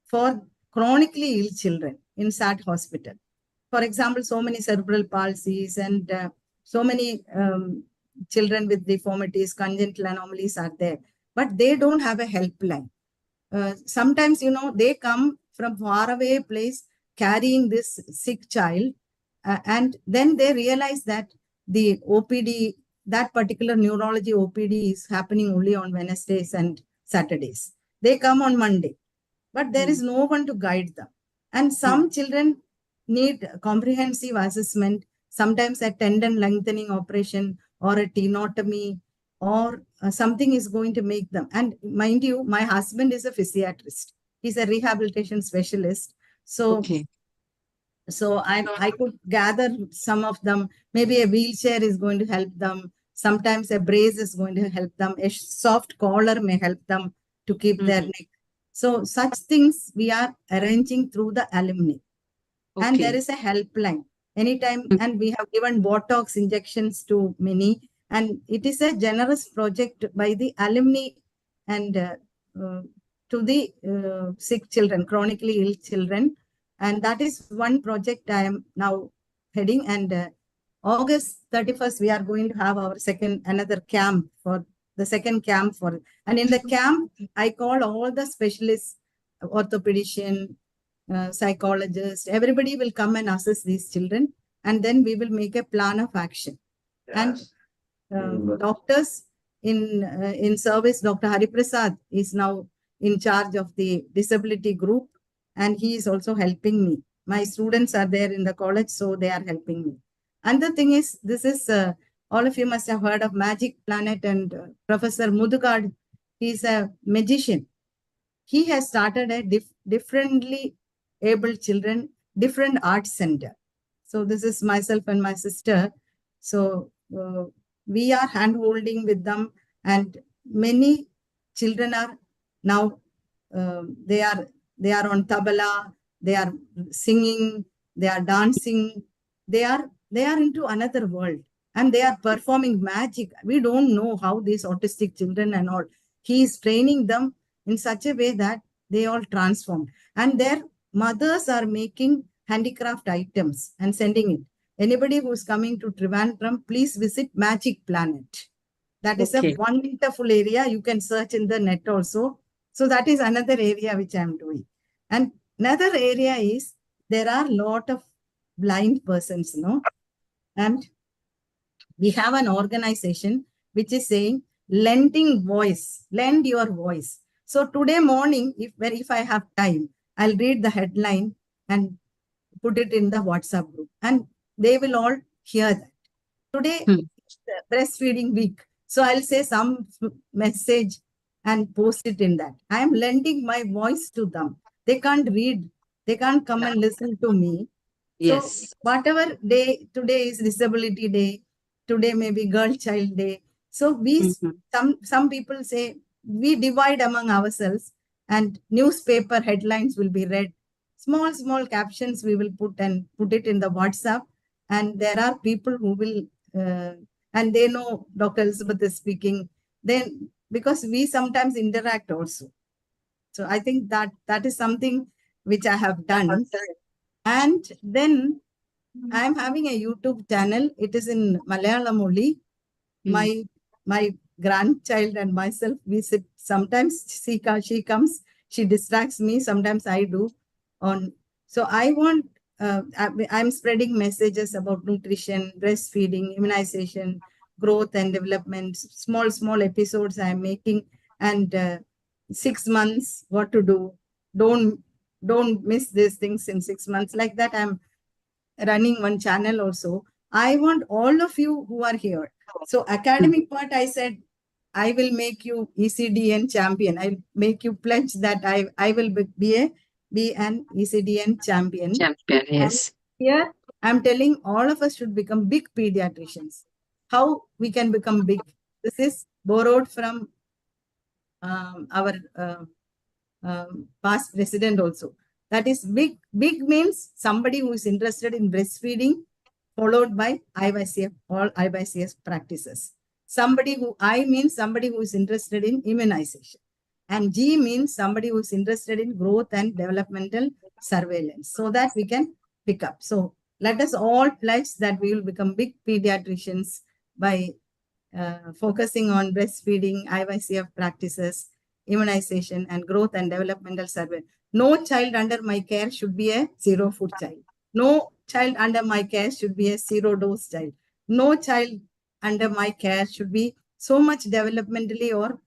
for chronically ill children in SAT hospital. For example, so many cerebral palsies and so many children with deformities, congenital anomalies are there, but they don't have a helpline. Sometimes, they come from far away place carrying this sick child, and then they realize that the OPD, that particular neurology OPD is happening only on Wednesdays and Saturdays. They come on Monday, but there is no one to guide them. And some children need comprehensive assessment, sometimes a tendon lengthening operation or a tenotomy, or something is going to make them. And mind you, my husband is a physiatrist. He's a rehabilitation specialist. So, I could gather some of them. Maybe a wheelchair is going to help them. Sometimes a brace is going to help them. A soft collar may help them to keep their neck. So such things we are arranging through the alumni. Okay. And there is a helpline anytime. And we have given Botox injections to many. And it is a generous project by the alumni and to the sick children, chronically ill children. And that is one project I am now heading. And August 31st, we are going to have our another camp for the second camp for, and in the camp, I call all the specialists, orthopedician, psychologist, everybody will come and assess these children, and then we will make a plan of action. Yes. And doctors in service, Dr. Hariprasad is now in charge of the disability group, and he is also helping me. My students are there in the college, so they are helping me. And the thing is, this is, all of you must have heard of Magic Planet, and Professor Mudugad, he is a magician. He has started a differently able children, different art center. So this is myself and my sister. So we are hand-holding with them, and many children are now, they are on tabla, they are singing, they are dancing, they are into another world, and they are performing magic. We don't know how these autistic children and all, he is training them in such a way that they all transformed, and their mothers are making handicraft items and sending it. Anybody who's coming to Trivandrum, please visit Magic Planet. That is a wonderful area. You can search in the net also. So that is another area which I'm doing. And another area is, there are a lot of blind persons, and we have an organization which is saying, lending voice, lend your voice. So today morning, if I have time, I'll read the headline and put it in the WhatsApp group, and they will all hear that. Today, it's breastfeeding week. So I'll say some message and post it in that. I am lending my voice to them. They can't read. They can't come and listen to me. Yes. So whatever day, today is Disability Day. today may be Girl Child Day. So some people say we divide among ourselves, and newspaper headlines will be read. Small captions we will put it in the WhatsApp, and there are people who will and they know Dr. Elizabeth is speaking. Then because we sometimes interact also. So I think that is something which I have done. And then I am having a YouTube channel. It is in Malayalam only. My grandchild and myself, we sit. Sometimes she comes, she distracts me. Sometimes I do. So I want. I'm spreading messages about nutrition, breastfeeding, immunization, growth and development. Small episodes I am making, and 6 months what to do. Don't miss these things in 6 months. Like that, I'm running one channel also. I want all of you who are here. So academic part, I said, I will make you ECDN champion. I'll make you pledge that I will be an ECDN champion. Champion, yes. And here, I'm telling all of us should become big pediatricians. How we can become big? This is borrowed from our past president also. That is big. Big means somebody who is interested in breastfeeding, followed by IYCF, all IYCF practices. I means somebody who is interested in immunization. And G means somebody who is interested in growth and developmental surveillance, so that we can pick up. So let us all pledge that we will become big pediatricians by focusing on breastfeeding, IYCF practices, immunization, and growth and developmental survey. No child under my care should be a zero food child. No child under my care should be a zero dose child. No child under my care should be so much developmentally or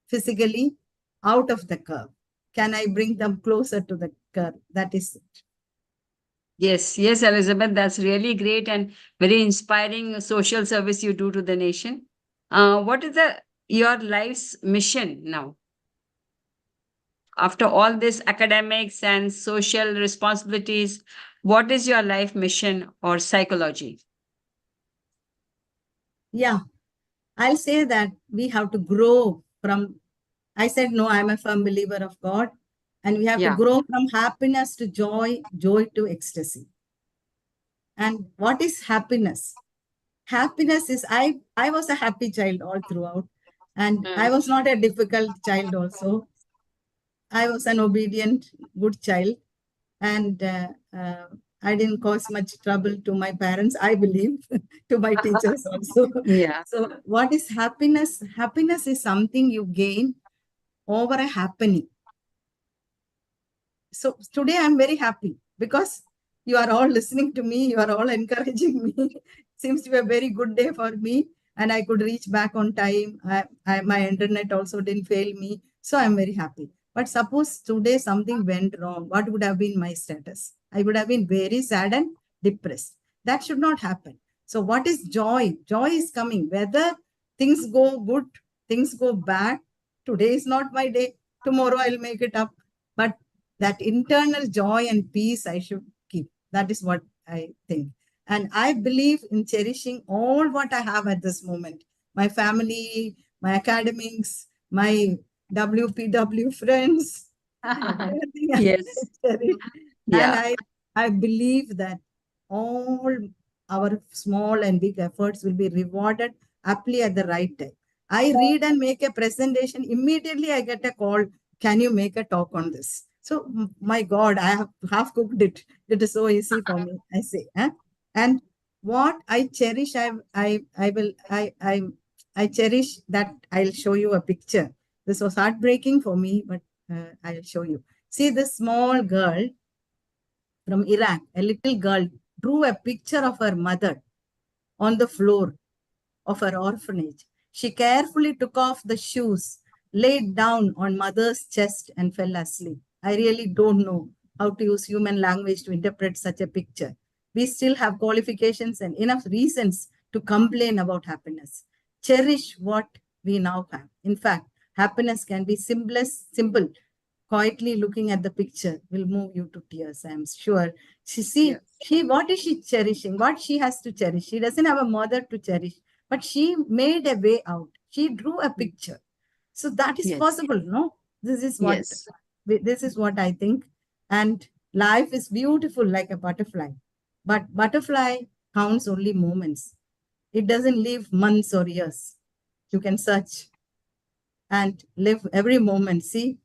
physically out of the curve. Can I bring them closer to the curve? That is it. Yes, Elizabeth, that's really great and very inspiring social service you do to the nation. What is your life's mission now? After all this academics and social responsibilities, what is your life mission or psychology? Yeah, I'll say that we have to grow from, I said, no, I'm a firm believer of God. And we have to grow from happiness to joy, joy to ecstasy. And what is happiness? Happiness is, I was a happy child all throughout. And I was not a difficult child also. I was an obedient, good child. And I didn't cause much trouble to my parents, I believe, to my teachers also. Yeah. So what is happiness? Happiness is something you gain over a happening. So today I'm very happy because you are all listening to me. You are all encouraging me. Seems to be a very good day for me. And I could reach back on time. My internet also didn't fail me. So I'm very happy. But suppose today something went wrong. What would have been my status? I would have been very sad and depressed. That should not happen. So what is joy? Joy is coming. Whether things go good, things go bad. Today is not my day. Tomorrow I'll make it up. But that internal joy and peace I should keep. That is what I think. And I believe in cherishing all what I have at this moment. My family, my academics, my WPW friends. Yes. And I believe that all our small and big efforts will be rewarded aptly at the right time. I read and make a presentation. Immediately I get a call. Can you make a talk on this? So, my God, I have half cooked it. It is so easy for me, I say. And what I cherish, I cherish that I'll show you a picture. This was heartbreaking for me, but I'll show you. See, this small girl from Iraq, a little girl, drew a picture of her mother on the floor of her orphanage. She carefully took off the shoes, laid down on mother's chest, and fell asleep. I really don't know how to use human language to interpret such a picture. We still have qualifications and enough reasons to complain about happiness. Cherish what we now have. In fact, happiness can be simple, quietly looking at the picture will move you to tears. I am sure. What is she cherishing? What she has to cherish? She doesn't have a mother to cherish, but she made a way out. She drew a picture. So that is possible, no? This is what I think. And life is beautiful like a butterfly, but butterfly counts only moments. It doesn't live months or years. You can search and live every moment. See,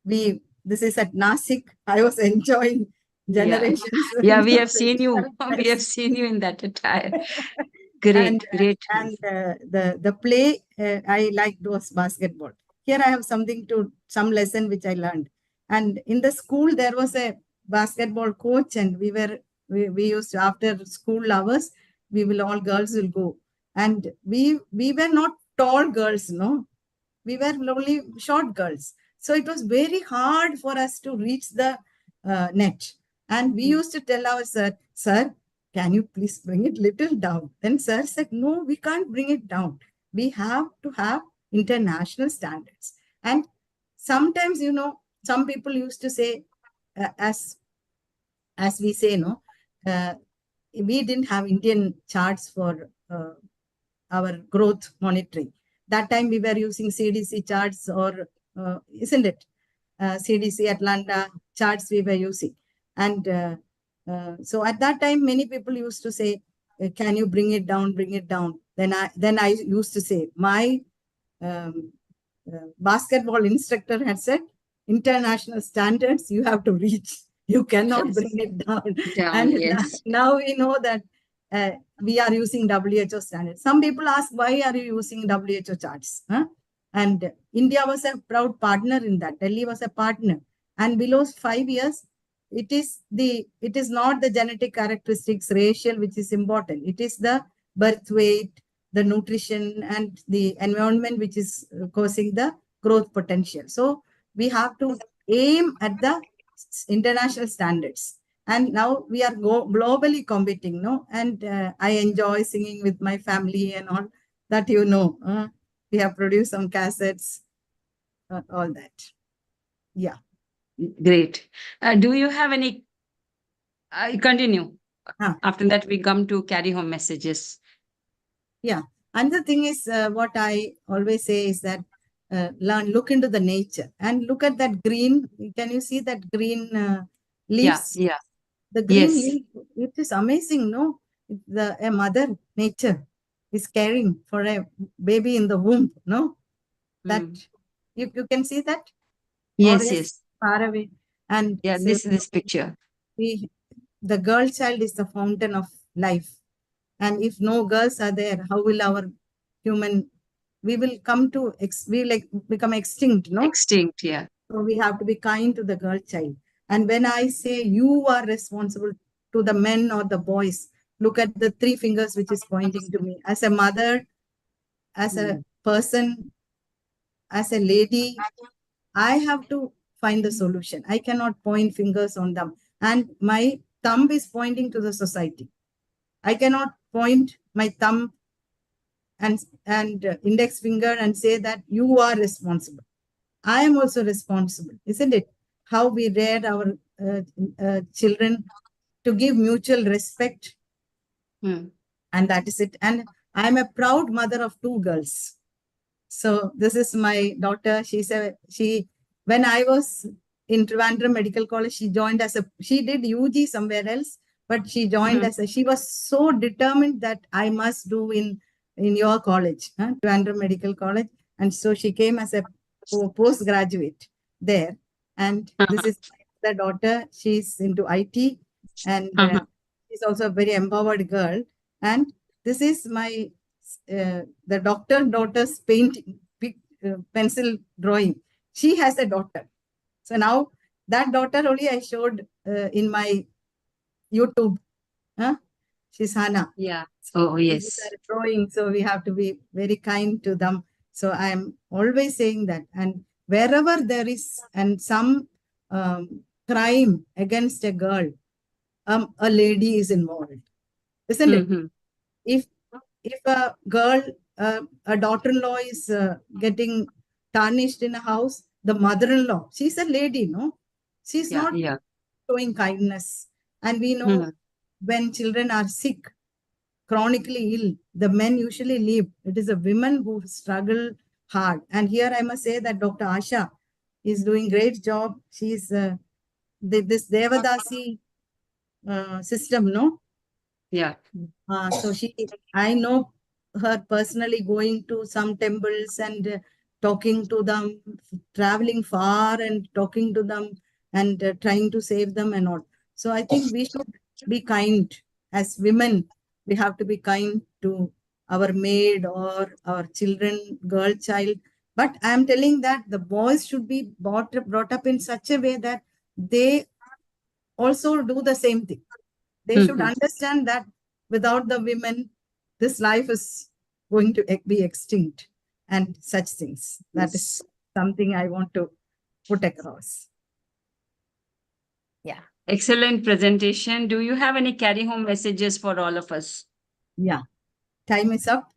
this is at Nasik. I was enjoying generations. Yeah, we have seen you. We have seen you in that attire. Great, great. And the play I liked was basketball. Here I have some lesson which I learned. And in the school there was a basketball coach, and we used to, after school hours, all girls will go, and we were not tall girls, no, we were only short girls. So it was very hard for us to reach the net. And we used to tell our sir, can you please bring it little down? Then sir said, no, we can't bring it down. We have to have international standards. And sometimes, some people used to say, as we say, no, we didn't have Indian charts for our growth monitoring. That time we were using CDC charts, or isn't it? CDC Atlanta charts we were using. And so at that time, many people used to say, can you bring it down, bring it down? Then I used to say, my basketball instructor had said, international standards you have to reach. You cannot bring it down. And now we know that we are using WHO standards. Some people ask, why are you using WHO charts? Huh? And India was a proud partner in that. Delhi was a partner. And below 5 years, it is not the genetic characteristics, racial, which is important. It is the birth weight, the nutrition, and the environment, which is causing the growth potential. So we have to aim at the international standards. And now we are globally competing, no? And I enjoy singing with my family and all that, we have produced some cassettes, all that. Yeah. Great. Do you have any? Continue. After that, we come to carry home messages. Yeah. Another thing is what I always say is that look into the nature and look at that green. Can you see that green leaves? Yeah. The green leaf, it is amazing, no? A mother nature is caring for a baby in the womb, no? That you can see that? Yes. Far away. And this picture. The girl child is the fountain of life. And if no girls are there, how will our human, we will become extinct, no? Extinct, yeah. So we have to be kind to the girl child. And when I say you are responsible to the men or the boys, look at the 3 fingers which is pointing to me. As a mother, as a person, as a lady, I have to find the solution. I cannot point fingers on them. And my thumb is pointing to the society. I cannot point my thumb and index finger and say that you are responsible. I am also responsible, isn't it? How we rear our children to give mutual respect. And that is it. And I'm a proud mother of 2 girls. So this is my daughter. When I was in Trivandrum Medical College, she joined she did UG somewhere else, but she joined she was so determined that I must do in your college, Trivandrum Medical College. And so she came as a postgraduate there. And this is the daughter. She's into IT, and she's also a very empowered girl. And this is my the daughter's painting, pencil drawing. She has a daughter. So now that daughter only I showed in my YouTube. She's Hannah. Yeah. Oh, yes. Drawing. So we have to be very kind to them. So I am always saying that. And wherever there is some crime against a girl, a lady is involved, isn't it? If a girl, a daughter-in-law is getting tarnished in a house, the mother-in-law, she's a lady, no? She's Yeah, not yeah. showing kindness. And we know Hmm. when children are sick, chronically ill, the men usually leave. It is the women who struggle hard. And here I must say that Dr. Asha is doing great job. She's this Devadasi system, no? Yeah. So I know her personally going to some temples and talking to them, traveling far and talking to them and trying to save them and all. So I think we should be kind as women. We have to be kind to our maid or our children, girl child. But I am telling that the boys should be brought up in such a way that they also do the same thing. They should understand that without the women, this life is going to be extinct and such things. That is something I want to put across. Yeah. Excellent presentation. Do you have any carry home messages for all of us? Yeah. Time is up.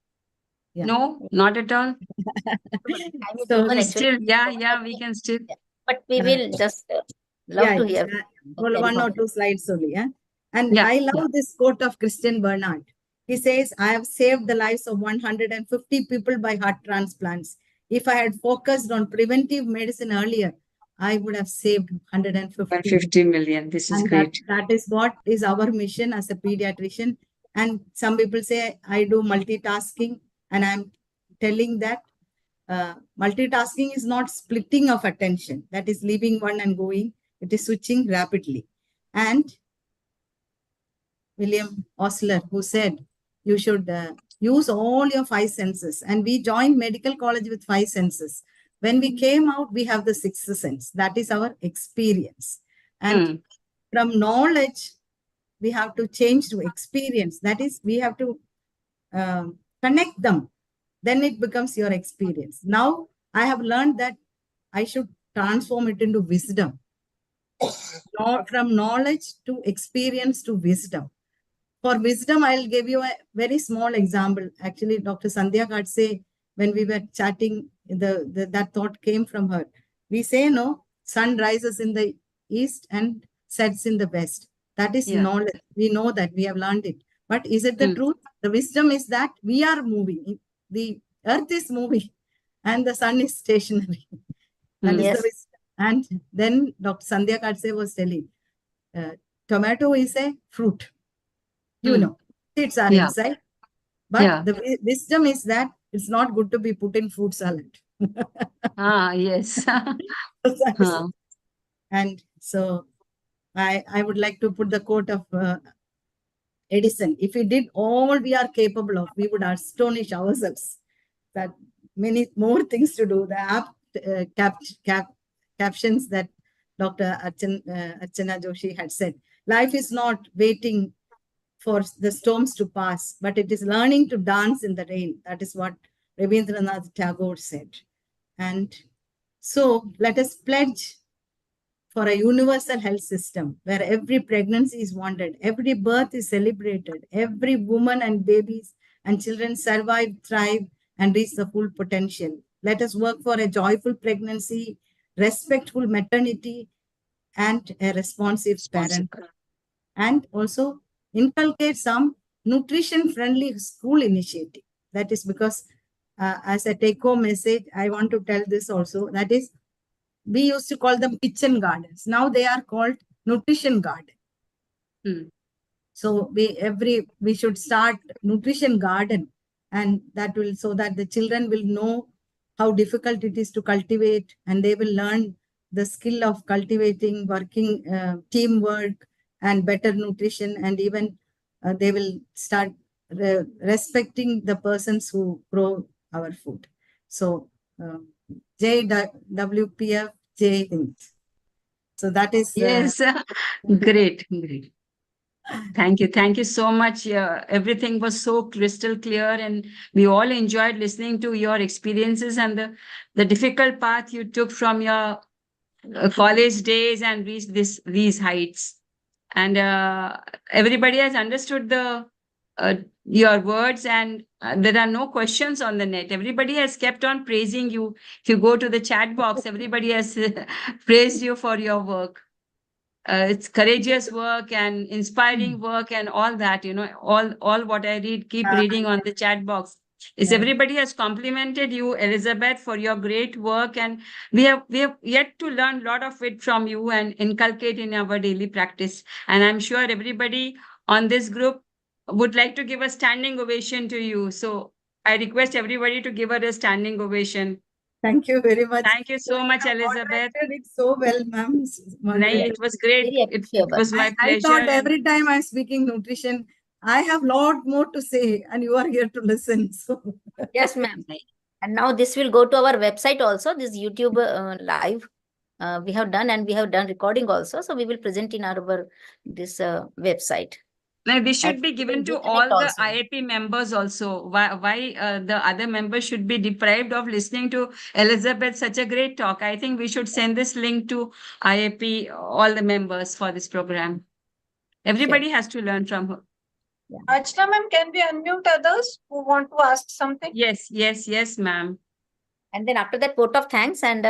Yeah. No, not at all. Time is So over, We actually. still, yeah, we can still. But we will just love yeah, to yes, hear. well, one or two slides only. Yeah. And Yeah, I love yeah. this quote of Christian Bernard. He says, I have saved the lives of 150 people by heart transplants. If I had focused on preventive medicine earlier, I would have saved 150. 150 million. This is And great. that is what is our mission as a pediatrician. And some people say I do multitasking, and I'm telling that multitasking is not splitting of attention. That is leaving one and going. It is switching rapidly. And William Osler, who said you should use all your five senses. And we joined medical college with five senses. When we came out, we have the sixth sense. That is our experience. And from knowledge, we have to change to experience. That is, we have to connect them. Then it becomes your experience. Now, I have learned that I should transform it into wisdom. From knowledge to experience to wisdom. For wisdom, I'll give you a very small example. Actually, Dr. Sandhya Katse, when we were chatting, that thought came from her. We say, no, sun rises in the east and sets in the west. That is knowledge. We know that. We have learned it. But is it the truth? The wisdom is that we are moving. The earth is moving and the sun is stationary. That is the wisdom. And then Dr. Sandhya Katse was telling, tomato is a fruit. You know, seeds are inside. But the wisdom is that it's not good to be put in fruit salad. Yes. And so I would like to put the quote of Edison. If we did all we are capable of, we would astonish ourselves. That many more things to do. The captions that Dr. Archana Joshi had said. Life is not waiting for the storms to pass, but it is learning to dance in the rain. That is what Rabindranath Tagore said. And so let us pledge for a universal health system where every pregnancy is wanted, every birth is celebrated, every woman and babies and children survive, thrive, and reach the full potential. Let us work for a joyful pregnancy, respectful maternity, and a responsive parent. And also inculcate some nutrition-friendly school initiative. That is because as a take-home message, I want to tell this also. That is, we used to call them kitchen gardens. Now they are called nutrition garden. So we should start nutrition garden, and that will, so that the children will know how difficult it is to cultivate, and they will learn the skill of cultivating, working, teamwork, and better nutrition, and even they will start respecting the persons who grow our food. So WPF, Jai Hind. So that is great. Thank you so much. Everything was so crystal clear, and we all enjoyed listening to your experiences and the difficult path you took from your college days and reached these heights. And everybody has understood the your words, and there are no questions on the net. Everybody has kept on praising you. If you go to the chat box, everybody has praised you for your work. It's courageous work and inspiring work and all that, all what I read, keep reading on the chat box. Is Yeah. everybody has complimented you, Elizabeth, for your great work, and we have yet to learn a lot of it from you and inculcate in our daily practice. And I'm sure everybody on this group would like to give a standing ovation to you. So I request everybody to give her a standing ovation. Thank you very much. Thank you so much, have Elizabeth. moderated it so well, ma'am. Nahi, it was great. Very It appreciable. was my I pleasure. thought and- every time I'm speaking nutrition, I have lot more to say, and you are here to listen. So Yes, ma'am. And now this will go to our website also, this YouTube live. We have done, and we have done recording also. So we will present in our this website. Now, this should And be given to reconnect all the also. IAP members also. Why the other members should be deprived of listening to Elizabeth such a great talk? I think we should send this link to IAP, all the members for this program. Everybody has to learn from her. Archana ma'am, can we unmute others who want to ask something? Yes, ma'am. And then after that, vote of thanks and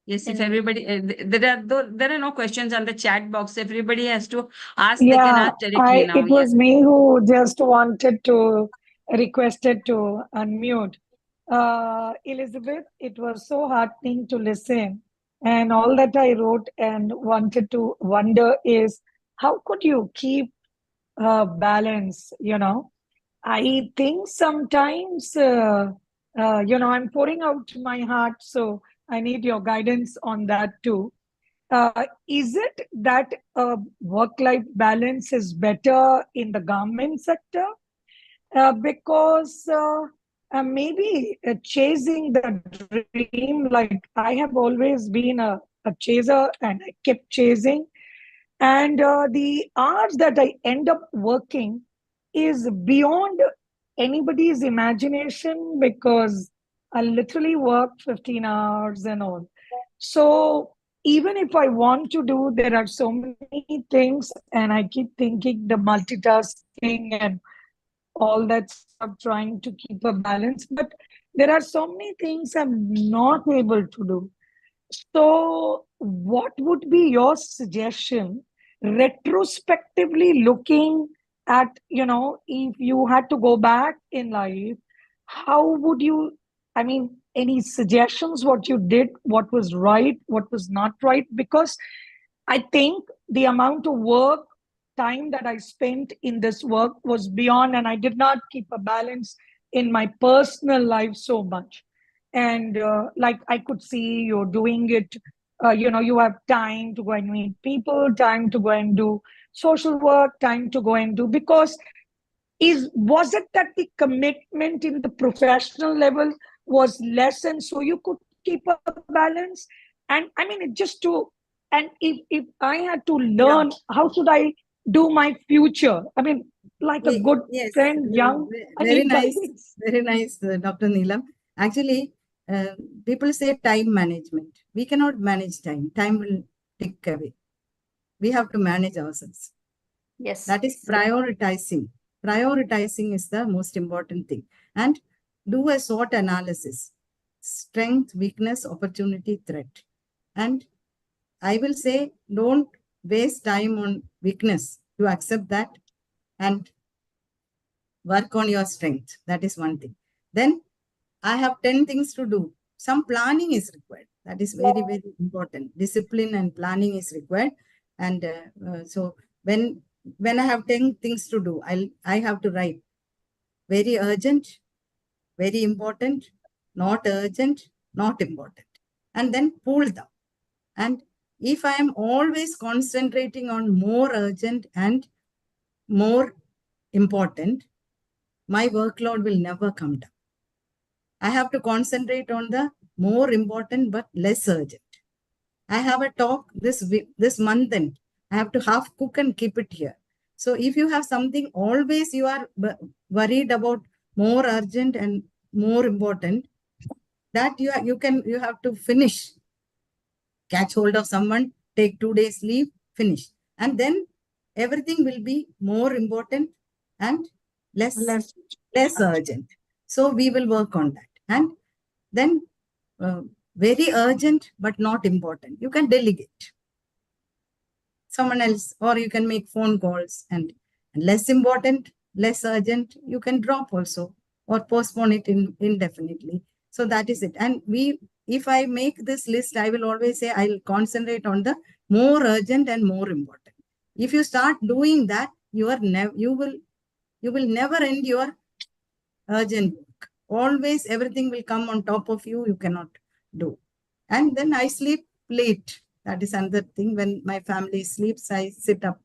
Yes, if Then- everybody, there are no questions on the chat box. Everybody has to ask. They can Yeah, ask directly now. it was me who just requested to unmute. Elizabeth, it was so heartening to listen. And all that I wrote and wanted to wonder is how could you keep balance, I think sometimes, I'm pouring out my heart, so I need your guidance on that too. Is it that work-life balance is better in the government sector? Because maybe chasing the dream, like I have always been a chaser and I kept chasing. And the hours that I end up working is beyond anybody's imagination because I literally work 15 hours and all. So even if I want to do, there are so many things, and I keep thinking the multitasking and all that stuff, trying to keep a balance. But there are so many things I'm not able to do. So, what would be your suggestion, retrospectively looking at, if you had to go back in life, how would you, any suggestions, what you did, what was right, what was not right? Because I think the amount of work, time that I spent in this work was beyond, and I did not keep a balance in my personal life so much. And like I could see you're doing it, you have time to go and meet people, time to go and do social work, time to go and do, because was it that the commitment in the professional level was less and so you could keep a balance? And it just to, and if I had to learn, how should I do my future? Like a good yes, friend, young, I very need nice, guidance. very nice, Dr. Neelam. Actually, people say time management. We cannot manage time. Time will tick away. We have to manage ourselves. yes, That is prioritizing. Prioritizing is the most important thing. And do a SWOT analysis. Strength, weakness, opportunity, threat. And I will say, don't waste time on weakness. You accept that and work on your strength. That is one thing. Then I have 10 things to do. Some planning is required. That is very, very important. Discipline and planning is required. And so when I have 10 things to do, I have to write very urgent, very important, not urgent, not important, and then pull them. And if I am always concentrating on more urgent and more important, my workload will never come down. I have to concentrate on the more important but less urgent. I have a talk this month and I have to half cook and keep it here. So if you have something, always you are worried about more urgent and more important, that you have to finish. Catch hold of someone, take 2 days leave, finish. And then everything will be more important and less urgent. So we will work on that. And then very urgent but not important, you can delegate someone else, or you can make phone calls. And less important, less urgent, you can drop also or postpone it indefinitely. So that is it. And if I make this list, I will always say I'll concentrate on the more urgent and more important. If you start doing that, you will never end your urgent work. Always everything will come on top of you. You cannot do. And then I sleep late. That is another thing. When my family sleeps, I sit up.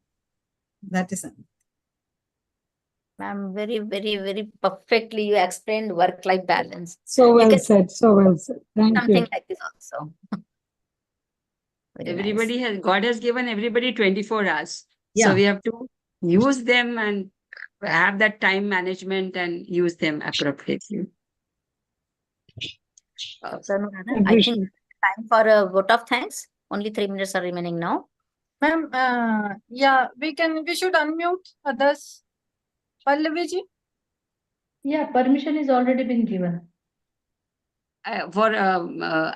That is another. Ma'am, very, very, very perfectly you explained work-life balance. So well can- said. So well said. Thank Something you. like this also. Very nice. Everybody God has given everybody 24 hours. Yeah. So we have to use them and have that time management and use them appropriately. So, no, I think time for a vote of thanks. Only 3 minutes are remaining now. Ma'am, yeah, we should unmute others. Pallavi ji? Yeah, permission is already been given. For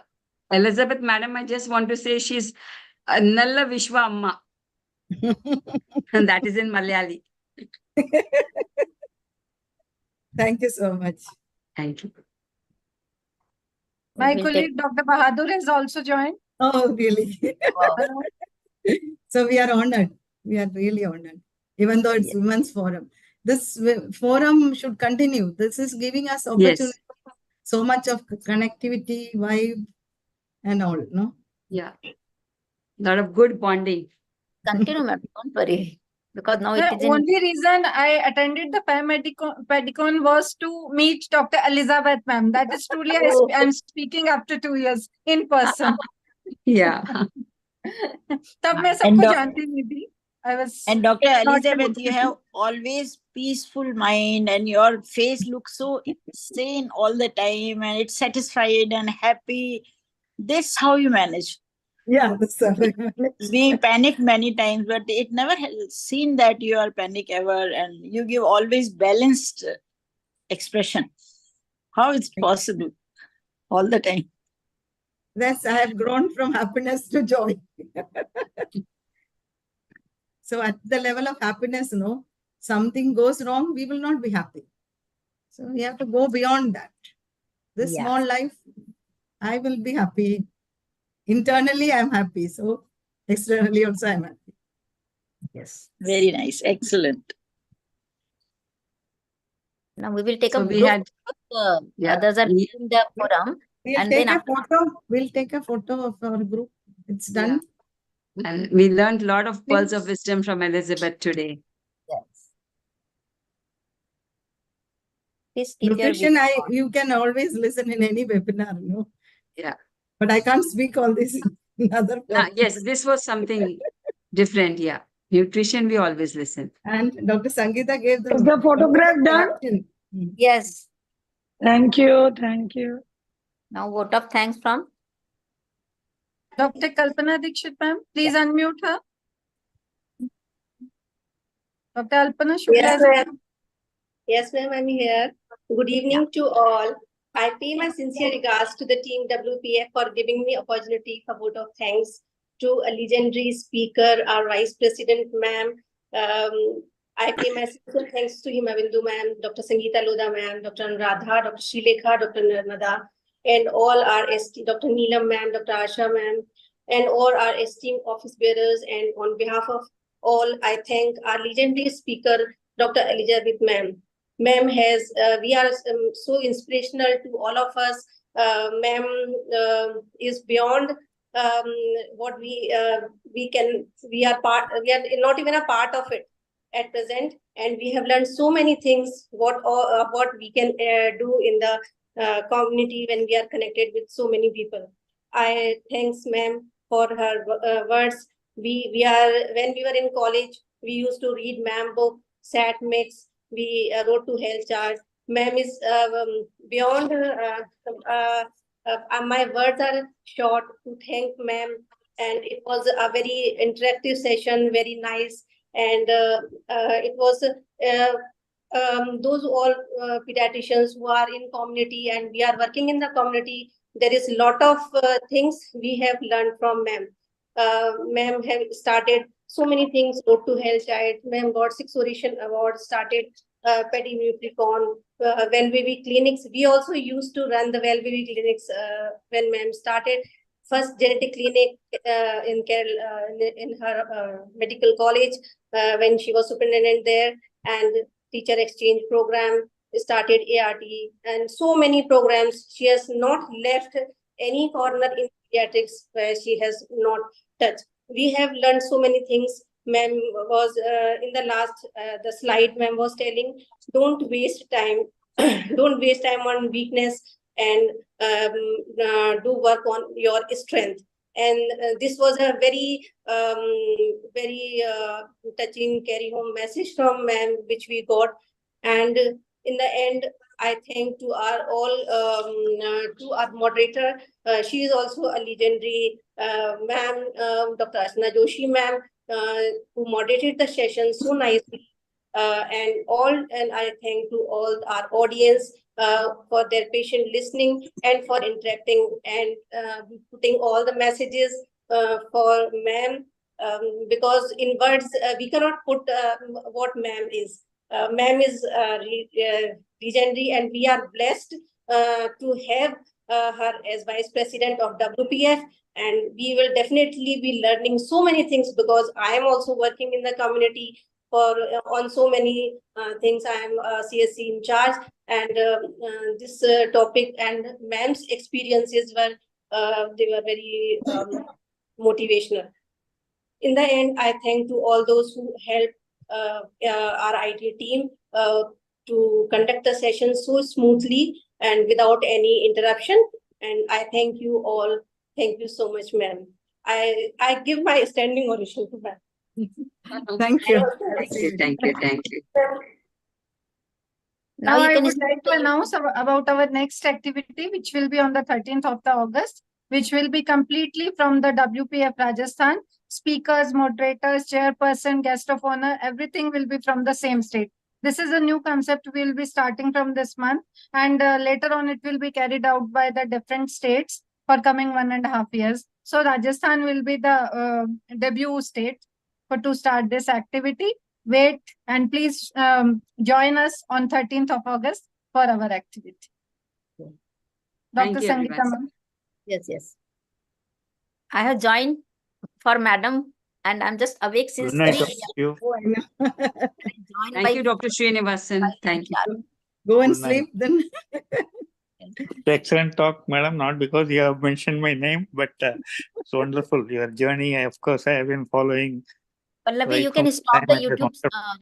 Elizabeth Madam, I just want to say she's Nalla Vishwa Amma. And that is in Malayali. Thank you so much. Thank you. My We'll colleague Dr. Bahadur has also joined. Oh, really? Wow. So we are honored. We are really honored. Even though it's Women's Forum. This forum should continue. This is giving us opportunity. So much of connectivity, vibe, and all, no? Yeah. Lot of good bonding. Continue, ma'am. Don't worry. Because now The it is in only reason I attended the Pedicon was to meet Dr. Elizabeth ma'am. That is truly, I'm speaking after 2 years in person. Yeah. तब मैं सबको जानती नहीं थी. I was And Dr. not Elizabeth, you have always peaceful mind and your face looks so sane all the time and it's satisfied and happy. This how you manage. Yeah, that's We panic many times, but it never has seen that you are panic ever, and you give always balanced expression. How it's possible all the time? That's, I have grown from happiness to joy. So at the level of happiness, no, something goes wrong, we will not be happy. So we have to go beyond that. This small life, I will be happy. Internally, I'm happy. So externally also, I'm happy. yes. Very nice. Excellent. Now we will take So a we group. had- Others are we- in the forum. We'll And take then a photo. We'll take a photo of our group. It's done. And we learned a lot of pearls of wisdom from Elizabeth today. Yes. Please keep Nutrition, your you can always listen in any webinar, no? Yeah. But I can't speak all this in other forums. Yes, this was something different. Yeah. Nutrition, we always listen. And Dr. Sangita gave Is the photograph done? done? Yes. Thank you. Thank you. Now vote of thanks from Dr. Kalpana Dikshit ma'am. Please unmute her. Dr. Alpana Shukla. Yes, ma'am. Yes, ma'am, I'm here. Good evening to all. I pay my sincere regards to the team WPF for giving me opportunity for vote of thanks to a legendary speaker, our Vice President, ma'am. I pay my sincere thanks to Himabindu, ma'am, Dr. Sangita Lodha, ma'am, Dr. Anuradha, Dr. Srilekha, Dr. Narmada, and all our Dr. Neelam, ma'am, Dr. Asha, ma'am, and all our esteemed office bearers. And on behalf of all, I thank our legendary speaker, Dr. Elizabeth, ma'am. Ma'am has, we are so inspirational to all of us. Ma'am is beyond what we are not even a part of it at present. And we have learned so many things, what we can do in the community when we are connected with so many people. I thanks ma'am for her words. When we were in college, we used to read ma'am book, SAT mix, we wrote to health chart. Ma'am is beyond, my words are short to thank ma'am. And it was a very interactive session, very nice. And it was those all pediatricians who are in community and we are working in the community, there is a lot of things we have learned from ma'am. Ma'am have started so many things, Road to Health Child. Ma'am got 6 Oration Awards, started Pedinutricon, Well Baby clinics. We also used to run the Well Baby clinics when ma'am started. First genetic clinic in her medical college when she was superintendent there, and teacher exchange program, started ART, and so many programs. She has not left any corner in pediatrics where she has not touched. We have learned so many things. Ma'am was in the last the slide ma'am was telling, don't waste time. Don't waste time on weakness, and do work on your strength. And this was a very touching carry home message from ma'am, which we got. And in the end, I thank to our all to our moderator. She is also a legendary ma'am, Dr. Asna Joshi ma'am, who moderated the session so nicely. And I thank to all our audience for their patient listening and for interacting and putting all the messages for ma'am, because in words we cannot put what ma'am is. Ma'am is legendary, and we are blessed to have her as Vice President of WPF. And we will definitely be learning so many things, because I am also working in the community for on so many things. I am CSC in charge, and this topic and ma'am's experiences were they were very motivational. In the end, I thank to all those who helped our IT team to conduct the session so smoothly and without any interruption. And I thank you all. Thank you so much, ma'am. I give my standing ovation to ma'am. Thank you. Thank you. Now I you can would like to announce about our next activity, which will be on the 13th of August, which will be completely from the WPF Rajasthan. Speakers, moderators, chairperson, guest of honor, everything will be from the same state. This is a new concept we will be starting from this month, and later on it will be carried out by the different states for coming 1.5 years. So Rajasthan will be the debut state to start this activity. Wait and please join us on 13th of August for our activity. Thank Dr. you, Sangita everyone. ma'am. Yes. I have joined for madam, and I'm just awake since Good night, 3 you. Thank you, Dr. Srinivasan. Thank you. Go and Good night. sleep then. Excellent talk, madam. Not because you have mentioned my name, but it's wonderful. Your journey, of course, I have been following. Pallavi, Right you from can stop time the I was YouTube